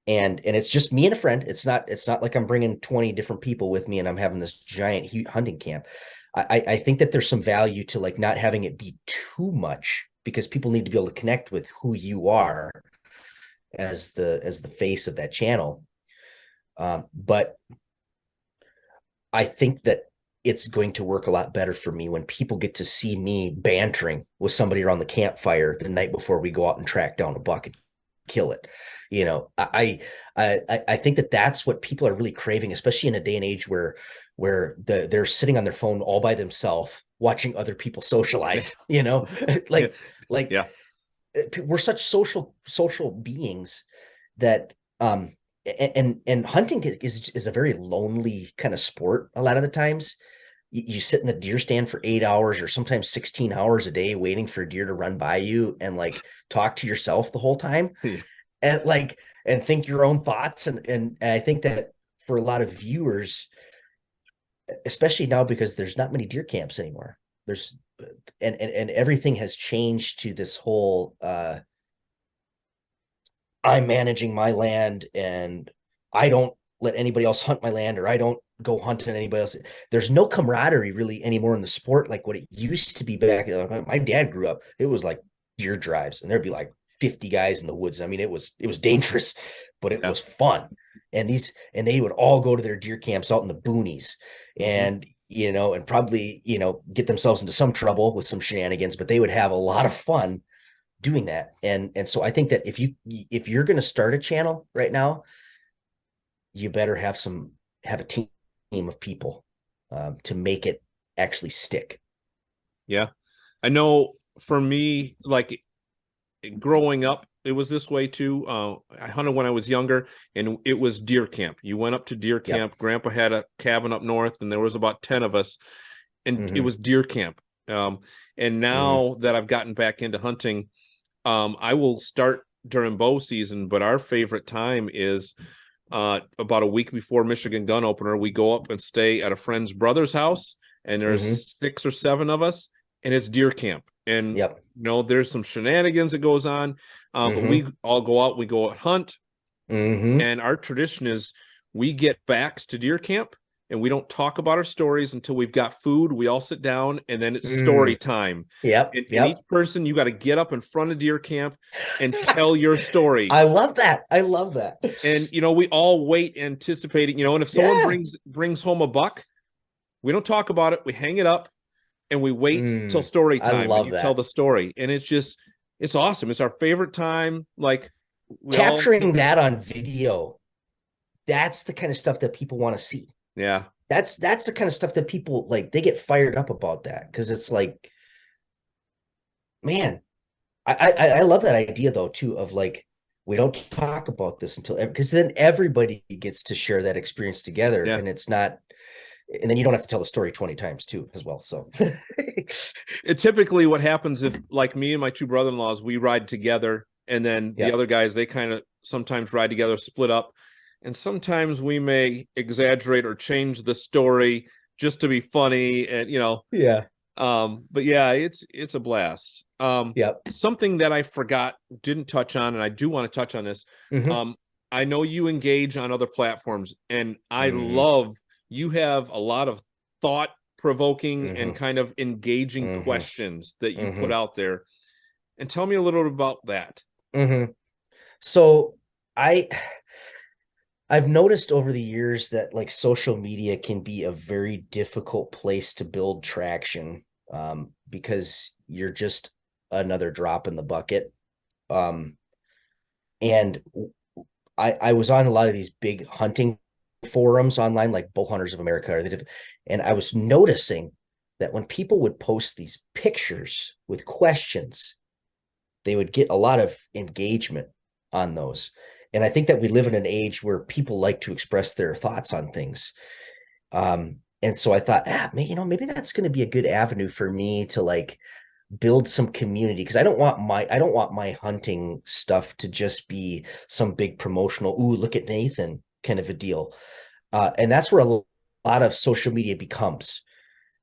And it's just me and a friend. It's not like I'm bringing 20 different people with me and I'm having this giant hunting camp. I think that there's some value to like not having it be too much, because people need to be able to connect with who you are as the face of that channel. But I think that it's going to work a lot better for me when people get to see me bantering with somebody around the campfire the night before we go out and track down a buck and kill it. You know, I think that that's what people are really craving, especially in a day and age where they're sitting on their phone all by themselves watching other people socialize. You know, we're such social beings that and hunting is a very lonely kind of sport. A lot of the times you sit in the deer stand for 8 hours or sometimes 16 hours a day waiting for a deer to run by you and like talk to yourself the whole time Yeah. and think your own thoughts. And I think that for a lot of viewers, especially now, because there's not many deer camps anymore, there's and everything has changed to this whole I'm managing my land and I don't let anybody else hunt my land, or I don't go hunting anybody else. There's no camaraderie really anymore in the sport like what it used to be back. My dad grew up, it was like deer drives and there'd be like 50 guys in the woods. I mean, it was dangerous, but it was fun. And they would all go to their deer camps out in the boonies and and probably get themselves into some trouble with some shenanigans, but they would have a lot of fun doing that. And so I think that if you're going to start a channel right now, you better have a team of people to make it actually stick. Yeah. I know for me, like growing up, it was this way too. I hunted when I was younger, and it was deer camp. You went up to deer camp. Yep. Grandpa had a cabin up north, and there was about 10 of us, and it was deer camp. And now that I've gotten back into hunting, I will start during bow season, but our favorite time is about a week before Michigan gun opener. We go up and stay at a friend's brother's house, and there's 6 or 7 of us, and it's deer camp. And there's some shenanigans that goes on, but we all go out, we go out hunt, and our tradition is we get back to deer camp and we don't talk about our stories until we've got food. We all sit down, and then it's story time. And each person, you got to get up in front of deer camp and tell your story. I love that. And we all wait anticipating, and if someone brings home a buck, we don't talk about it, we hang it up and we wait till story time. And you tell the story, and it's awesome. It's our favorite time. Like capturing that on video, that's the kind of stuff that people want to see. Yeah. That's the kind of stuff that people like, they get fired up about that, because it's like, man, I love that idea though too, of like, we don't talk about this until, because then everybody gets to share that experience together, and it's not, and then you don't have to tell the story 20 times too as well. So it typically what happens if, like, me and my 2 brother-in-laws, we ride together, and then the other guys, they kind of sometimes ride together, split up. And sometimes we may exaggerate or change the story just to be funny, and but yeah, it's a blast. Something that I didn't touch on, and I do want to touch on this. I know you engage on other platforms, and I love, you have a lot of thought-provoking and kind of engaging questions that you put out there. And tell me a little bit about that. So I've noticed over the years that like social media can be a very difficult place to build traction, because you're just another drop in the bucket. And I was on a lot of these big hunting forums online, like Bow Hunters of America, and I was noticing that when people would post these pictures with questions, they would get a lot of engagement on those. And I think that we live in an age where people like to express their thoughts on things. And so I thought, maybe that's going to be a good avenue for me to like build some community, because I don't want my hunting stuff to just be some big promotional, ooh, look at Nathan kind of a deal. And that's where a lot of social media becomes,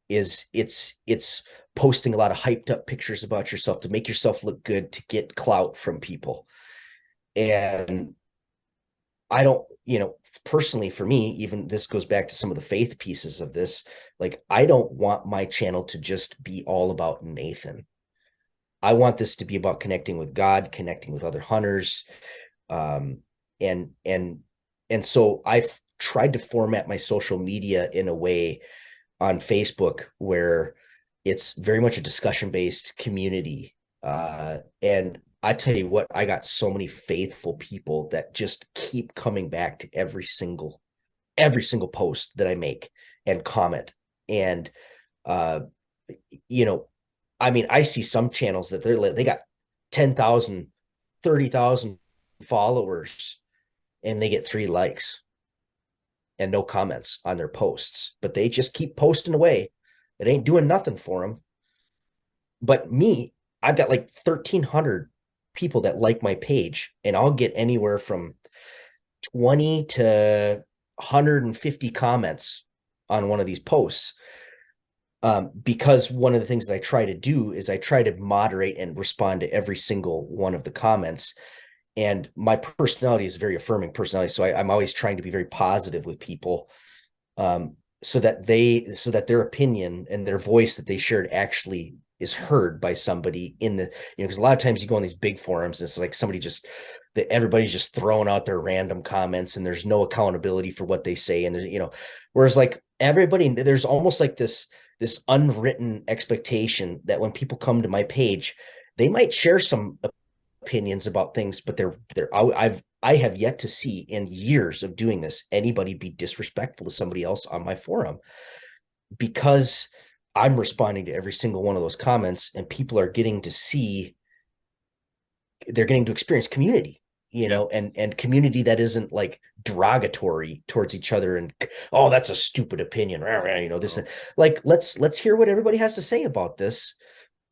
is it's posting a lot of hyped up pictures about yourself to make yourself look good, to get clout from people. And I don't, personally for me, even this goes back to some of the faith pieces of this. Like, I don't want my channel to just be all about Nathan. I want this to be about connecting with God, connecting with other hunters. And so I've tried to format my social media in a way on Facebook where it's very much a discussion-based community. And I tell you what, I got so many faithful people that just keep coming back to every single post that I make and comment. And, I see some channels that they got 10,000, 30,000 followers, and they get 3 likes and no comments on their posts, but they just keep posting away. It ain't doing nothing for them. But me, I've got like 1,300 people that like my page, and I'll get anywhere from 20 to 150 comments on one of these posts. Because one of the things that I try to do is I try to moderate and respond to every single one of the comments. And my personality is a very affirming personality. So I'm always trying to be very positive with people, so that their opinion and their voice that they shared actually is heard by somebody in the, because a lot of times you go on these big forums and it's like everybody's just throwing out their random comments and there's no accountability for what they say. And there's, whereas like everybody, there's almost like this unwritten expectation that when people come to my page, they might share some opinions about things, but I have yet to see in years of doing this anybody be disrespectful to somebody else on my forum, because I'm responding to every single one of those comments, and people are getting to experience community, and community that isn't like derogatory towards each other and, oh, that's a stupid opinion, this, like, let's hear what everybody has to say about this.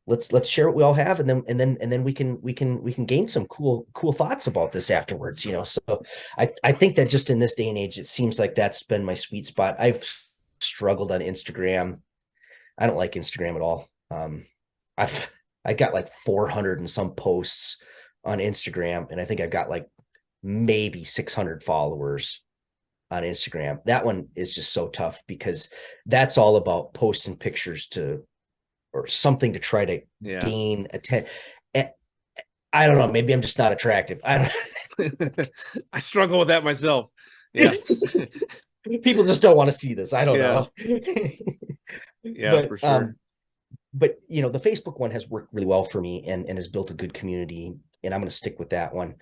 Let's share what we all have, and then we can gain some cool thoughts about this afterwards. So I think that just in this day and age, it seems like that's been my sweet spot. I've struggled on Instagram. I don't like Instagram at all. I got like 400 and some posts on Instagram, and I think I've got like maybe 600 followers on Instagram. That one is just so tough because that's all about posting pictures or something to try to gain attention. I don't know. Maybe I'm just not attractive. I don't. I struggle with that myself. Yeah. People just don't want to see this. I don't know. Yeah, but, for sure. But the Facebook one has worked really well for me and has built a good community, and I'm going to stick with that one.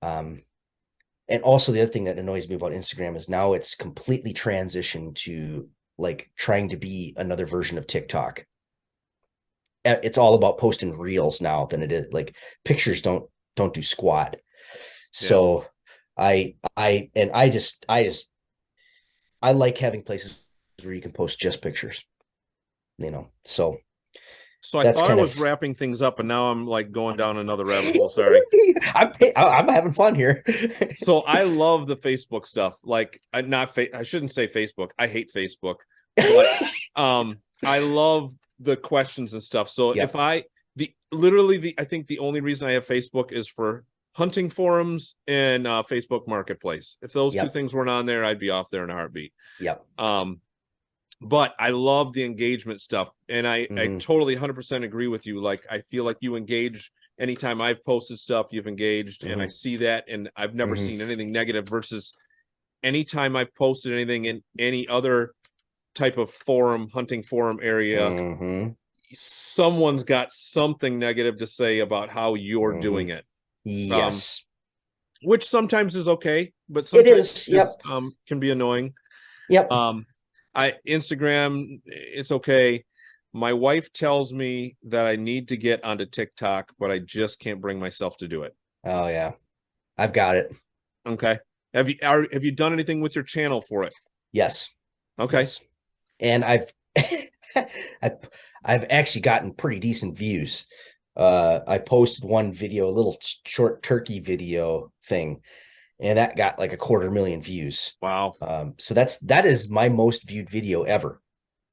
And also the other thing that annoys me about Instagram is now it's completely transitioned to like trying to be another version of TikTok. It's all about posting reels now than it is like pictures don't do squat. So I like having places where you can post just pictures, so I thought I was wrapping things up, and now I'm like going down another rabbit hole. Sorry. I'm having fun here. So I love the Facebook stuff. Like I shouldn't say Facebook. I hate Facebook. But, I love the questions and stuff. So if I think the only reason I have Facebook is for hunting forums and Facebook Marketplace. If those two things weren't on there, I'd be off there in a heartbeat. But I love the engagement stuff, and I totally 100% agree with you. Like I feel like you engage anytime I've posted stuff, you've engaged, and I see that, and I've never seen anything negative. Versus anytime I've posted anything in any other type of hunting forum area, someone's got something negative to say about how you're doing it. Yes, which sometimes is okay, but sometimes it is. Can be annoying. Instagram, it's okay. My wife tells me that I need to get onto TikTok, but I just can't bring myself to do it. Oh yeah, I've got it. Okay. Have you done anything with your channel for it? Yes. Okay. Yes. And I've actually gotten pretty decent views. I posted one video, a little short turkey video thing, and that got like 250,000 views. Wow. So that is my most viewed video ever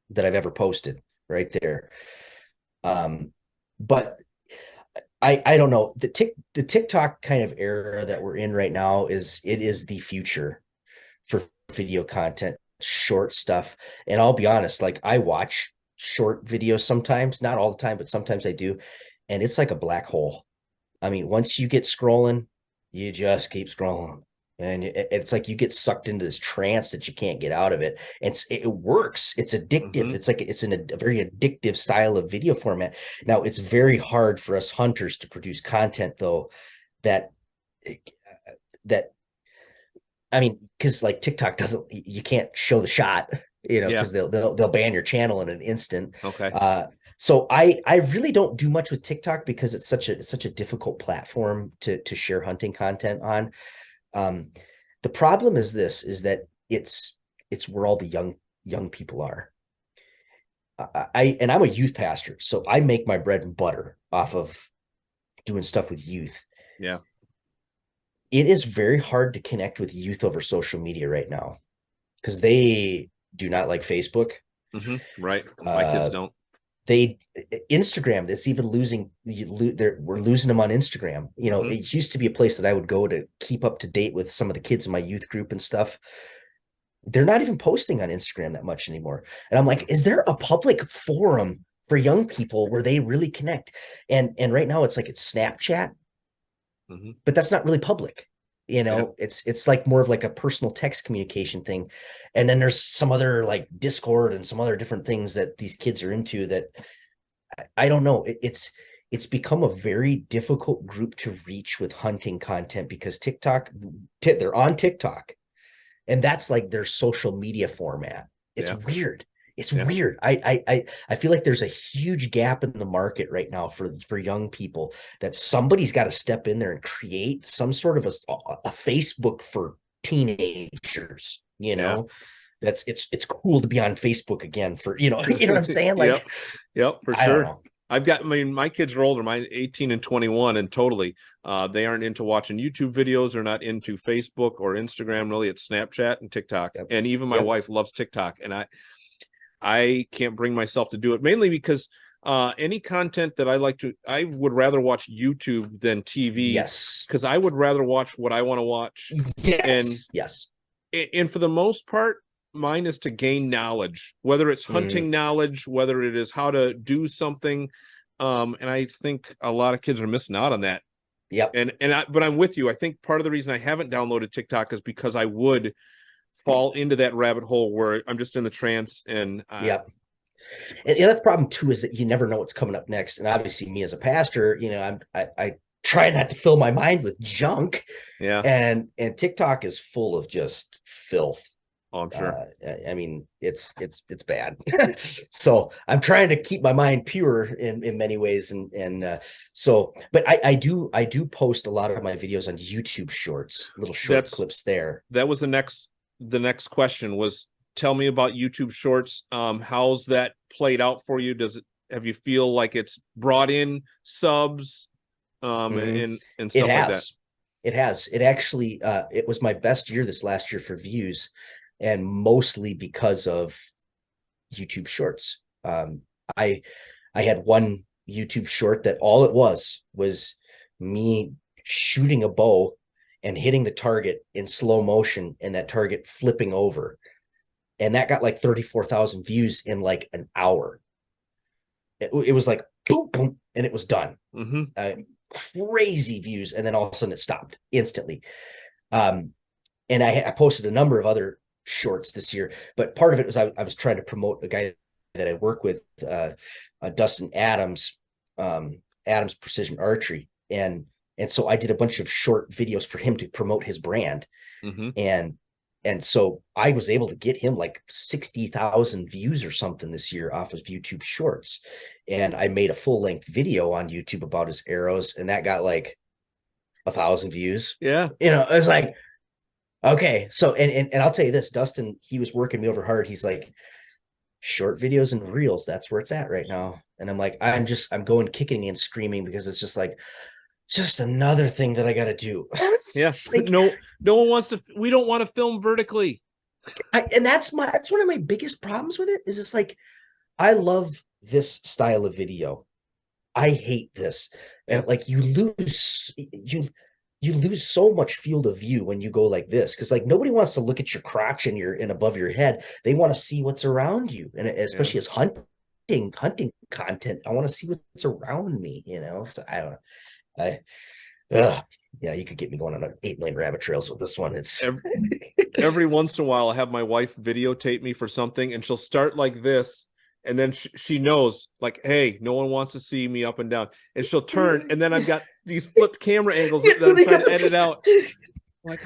that I've ever posted right there. But I don't know, the TikTok kind of era that we're in right now is the future for video content, short stuff. And I'll be honest, like I watch short videos sometimes, not all the time, but sometimes I do. And it's like a black hole. I mean, once you get scrolling, you just keep scrolling, and it's like you get sucked into this trance that you can't get out of it. And it works. It's addictive. It's like it's a very addictive style of video format. Now, it's very hard for us hunters to produce content, though, that I mean, because like TikTok you can't show the shot, because they'll ban your channel in an instant. Okay. So I really don't do much with TikTok because it's such a difficult platform to share hunting content on. The problem is this, is that it's where all the young people are. I'm a youth pastor, so I make my bread and butter off of doing stuff with youth. Yeah. It is very hard to connect with youth over social media right now because they do not like Facebook. Right. My kids don't. Instagram, that's even losing. We're losing them on Instagram. You know, it used to be a place that I would go to keep up to date with some of the kids in my youth group and stuff. They're not even posting on Instagram that much anymore. And I'm like, is there a public forum for young people where they really connect? And right now it's like it's Snapchat, but that's not really public. You know, it's like more of like a personal text communication thing. And then there's some other like Discord and some other different things that these kids are into that I don't know. It's become a very difficult group to reach with hunting content because they're on TikTok. And that's like their social media format. It's weird. It's weird. I feel like there's a huge gap in the market right now for young people that somebody's got to step in there and create some sort of a Facebook for teenagers, you know. It's cool to be on Facebook again for, you know what I'm saying? Like, yep, for sure. My kids are older, mine 18 and 21, and totally they aren't into watching YouTube videos. They're not into Facebook or Instagram. Really, it's Snapchat and TikTok. And even my wife loves TikTok, and I can't bring myself to do it, mainly because any content that I would rather watch YouTube than TV. Yes. Because I would rather watch what I want to watch. Yes. And for the most part, mine is to gain knowledge, whether it's hunting knowledge, whether it is how to do something. And I think a lot of kids are missing out on that. Yep. But I'm with you. I think part of the reason I haven't downloaded TikTok is because I would fall into that rabbit hole where I'm just in the trance. And And the other problem too is that you never know what's coming up next. And obviously, me as a pastor, you know, I try not to fill my mind with junk. Yeah. And TikTok is full of just filth. Oh, I'm sure. I mean, it's bad. So I'm trying to keep my mind pure in many ways. But I do post a lot of my videos on YouTube Shorts, little short clips there. That was the next question was, tell me about YouTube Shorts. How's that played out for you? Have you feel like it's brought in subs and stuff like that? It has. It actually it was my best year this last year for views, and mostly because of YouTube Shorts. I had one YouTube short that all it was me shooting a bow and hitting the target in slow motion and that target flipping over. And that got like 34,000 views in like an hour. It was like boom, boom, and it was done. Crazy views. And then all of a sudden it stopped instantly. And I posted a number of other shorts this year, but part of it was I was trying to promote a guy that I work with, Dustin Adams, Adams Precision Archery. And so I did a bunch of short videos for him to promote his brand. And so I was able to get him like 60,000 views or something this year off of YouTube Shorts. And I made a full length video on YouTube about his arrows, and that got like 1,000 views. Yeah. You know, it's like, okay. So, and I'll tell you this, Dustin, he was working me over hard. He's like, short videos and reels, that's where it's at right now. And I'm like, I'm going kicking and screaming because it's just like, just another thing that I got to do. Yes. Like, no one wants to, we don't want to film vertically. And that's one of my biggest problems with it is it's like, I love this style of video. I hate this. And like you lose so much field of view when you go like this. Cause like nobody wants to look at your crotch and above your head. They want to see what's around you. And especially as hunting content, I want to see what's around me, you know? So I don't know. Yeah, you could get me going on 8 million rabbit trails with this one. It's every once in a while I have my wife videotape me for something, and she'll start like this, and then she knows like, hey, no one wants to see me up and down, and she'll turn, and then I've got these flipped camera angles that I'm trying to edit out. Like,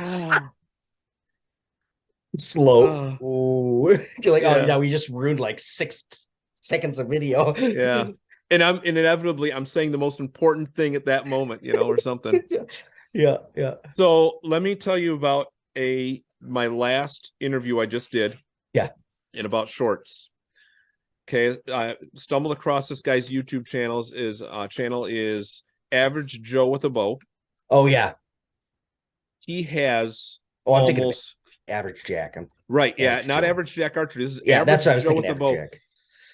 slow. You're like, oh yeah, we just ruined like 6 seconds of video. Yeah. And inevitably I'm saying the most important thing at that moment, you know, or something. Yeah. So let me tell you about my last interview I just did. Yeah. And about shorts. Okay. I stumbled across this guy's YouTube channel is Average Joe with a Bow. Oh yeah. He has I'm thinking of almost Average Jack. right. Yeah. Average Not Joe. Average Jack Archer. This is Yeah, Average that's what I was Joe thinking. with a Average Bow. Jack.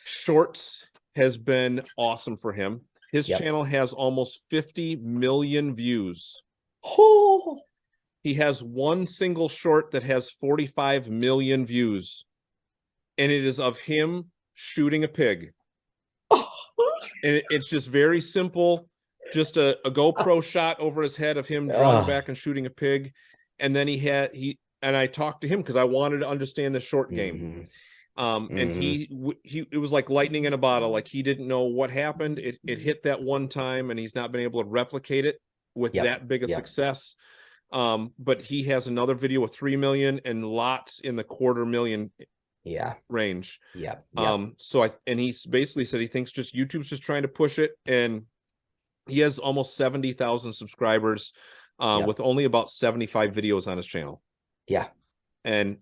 Shorts has been awesome for him. His Yep. channel has almost 50 million views. Oh. He has one single short that has 45 million views, and it is of him shooting a pig. And it's just very simple, just a GoPro shot over his head of him drawing back and shooting a pig. And then and I talked to him because I wanted to understand the short game. And it was like lightning in a bottle. Like he didn't know what happened. It hit that one time, and he's not been able to replicate it with that big a success. But he has another video with 3 million and lots in the 250,000 range. So he's basically said he thinks just YouTube's just trying to push it, and he has almost 70,000 subscribers with only about 75 videos on his channel.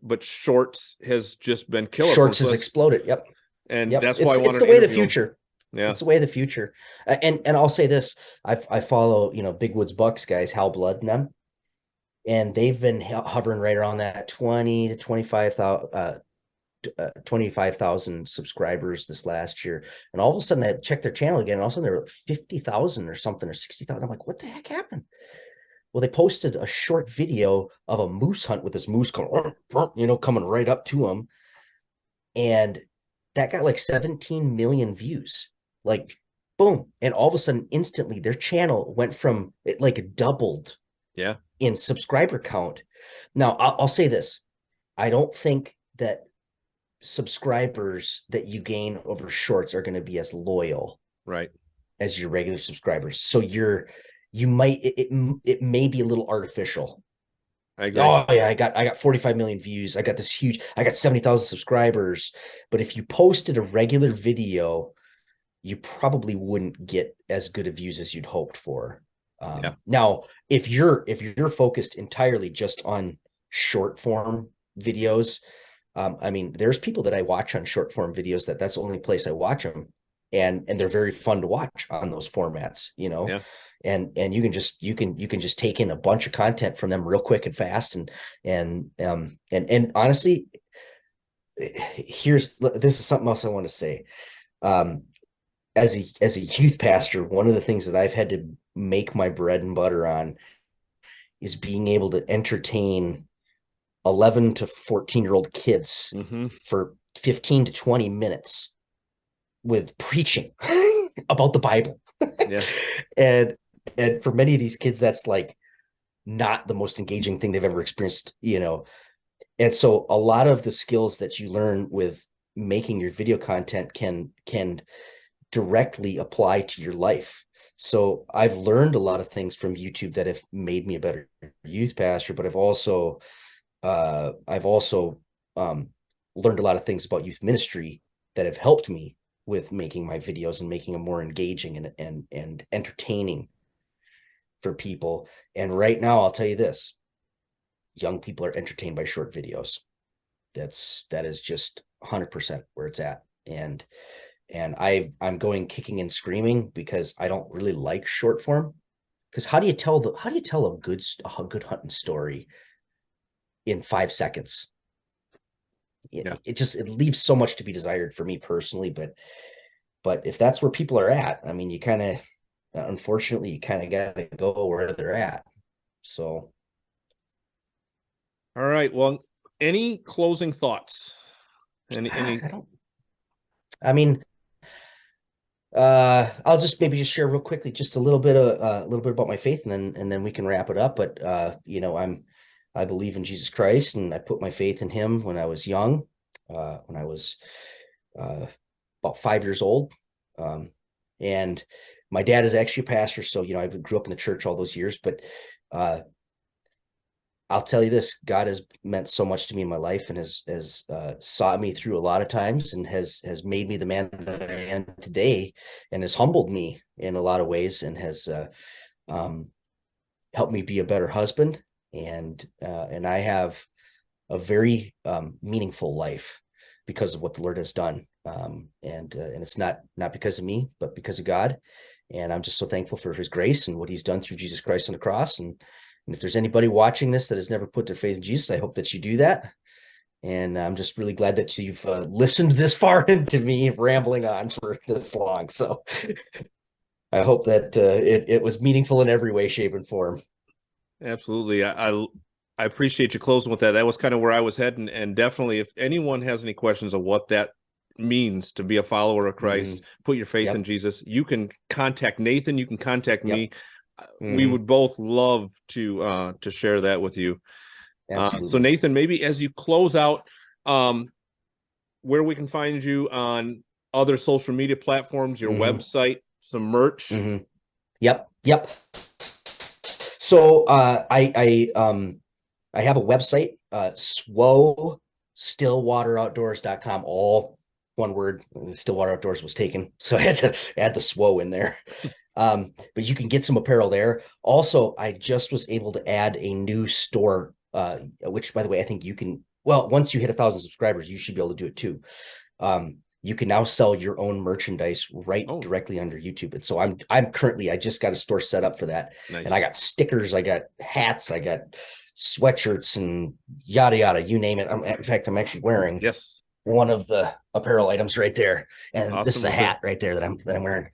But shorts has just been killer. Shorts has exploded. And that's why it's the way of the future. Yeah, it's the way of the future. And I'll say this: I follow Big Woods Bucks guys, Hal Blood and them, and they've been hovering right around that 20 to 25,000 subscribers this last year. And all of a sudden I checked their channel again, and all of a sudden they were 50,000 or something, or 60,000. I'm like, what the heck happened? Well, they posted a short video of a moose hunt with this moose going, coming right up to them. And that got like 17 million views, like boom. And all of a sudden, instantly their channel went from it like doubled in subscriber count. Now I'll say this. I don't think that subscribers that you gain over shorts are going to be as loyal as your regular subscribers. So it may be a little artificial. I agree. Oh yeah, I got 45 million views. I got 70,000 subscribers. But if you posted a regular video, you probably wouldn't get as good of views as you'd hoped for. Now, if you're focused entirely just on short form videos, there's people that I watch on short form videos that's the only place I watch them, and they're very fun to watch on those formats, and you can just take in a bunch of content from them real quick and fast, and honestly, this is something else I want to say. As a youth pastor, one of the things that I've had to make my bread and butter on is being able to entertain 11 to 14-year-old kids for 15 to 20 minutes with preaching about the Bible. And for many of these kids, that's like not the most engaging thing they've ever experienced, And so a lot of the skills that you learn with making your video content can directly apply to your life. So I've learned a lot of things from YouTube that have made me a better youth pastor, but I've also learned a lot of things about youth ministry that have helped me with making my videos and making them more engaging and entertaining for people. And right now, I'll tell you this: young people are entertained by short videos. That is just 100% where it's at. And I'm going kicking and screaming because I don't really like short form. Because how do you tell a good hunting story in 5 seconds? It leaves so much to be desired for me personally, but if that's where people are at, unfortunately you kind of got to go where they're at. So, all right. Well, any closing thoughts? I'll just share real quickly just a little bit about my faith, and then we can wrap it up. But I believe in Jesus Christ, and I put my faith in him when I was young, when I was about 5 years old. And my dad is actually a pastor, so I grew up in the church all those years. But I'll tell you this: God has meant so much to me in my life, and has saw me through a lot of times, and has made me the man that I am today, and has humbled me in a lot of ways, and has helped me be a better husband, and I have a very meaningful life because of what the Lord has done. And it's not because of me, but because of God. And I'm just so thankful for his grace and what he's done through Jesus Christ on the cross. And if there's anybody watching this that has never put their faith in Jesus, I hope that you do that. And I'm just really glad that you've listened this far into me rambling on for this long. So I hope that it was meaningful in every way, shape, and form. Absolutely. I appreciate you closing with that. That was kind of where I was heading. And definitely, if anyone has any questions of what that means to be a follower of Christ, put your faith in Jesus, you can contact Nathan. You can contact me. We would both love to share that with you. So Nathan, maybe as you close out, where we can find you on other social media platforms, your website, some merch. Yep. So I have a website, SWO stillwateroutdoors.com, all one word. Stillwater Outdoors was taken, so I had to add the SWO in there. But you can get some apparel there. Also, I just was able to add a new store, which, by the way, I think you can, well, once you hit 1,000 subscribers, you should be able to do it too. You can now sell your own merchandise directly under YouTube. And so I'm currently, I just got a store set up for that. Nice. And I got stickers, I got hats, I got sweatshirts and yada, yada, you name it. In fact, I'm actually wearing one of the apparel items right there. And this is a hat right there that I'm wearing.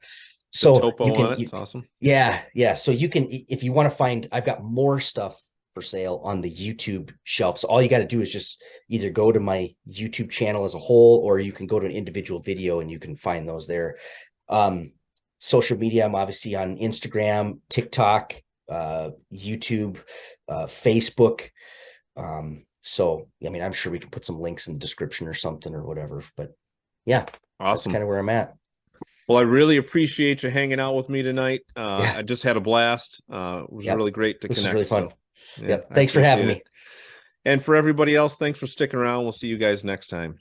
So topo on it. It's awesome. Yeah. So you can, if you want to find, I've got more stuff for sale on the YouTube shelf. So all you got to do is just either go to my YouTube channel as a whole, or you can go to an individual video and you can find those there. Social media, I'm obviously on Instagram, TikTok, YouTube, Facebook. So, I mean, I'm sure we can put some links in the description or something or whatever, but yeah, awesome. That's kind of where I'm at. Well, I really appreciate you hanging out with me tonight. I just had a blast. It was really great to connect. This was really fun. So, Thanks for having me. And for everybody else, thanks for sticking around. We'll see you guys next time.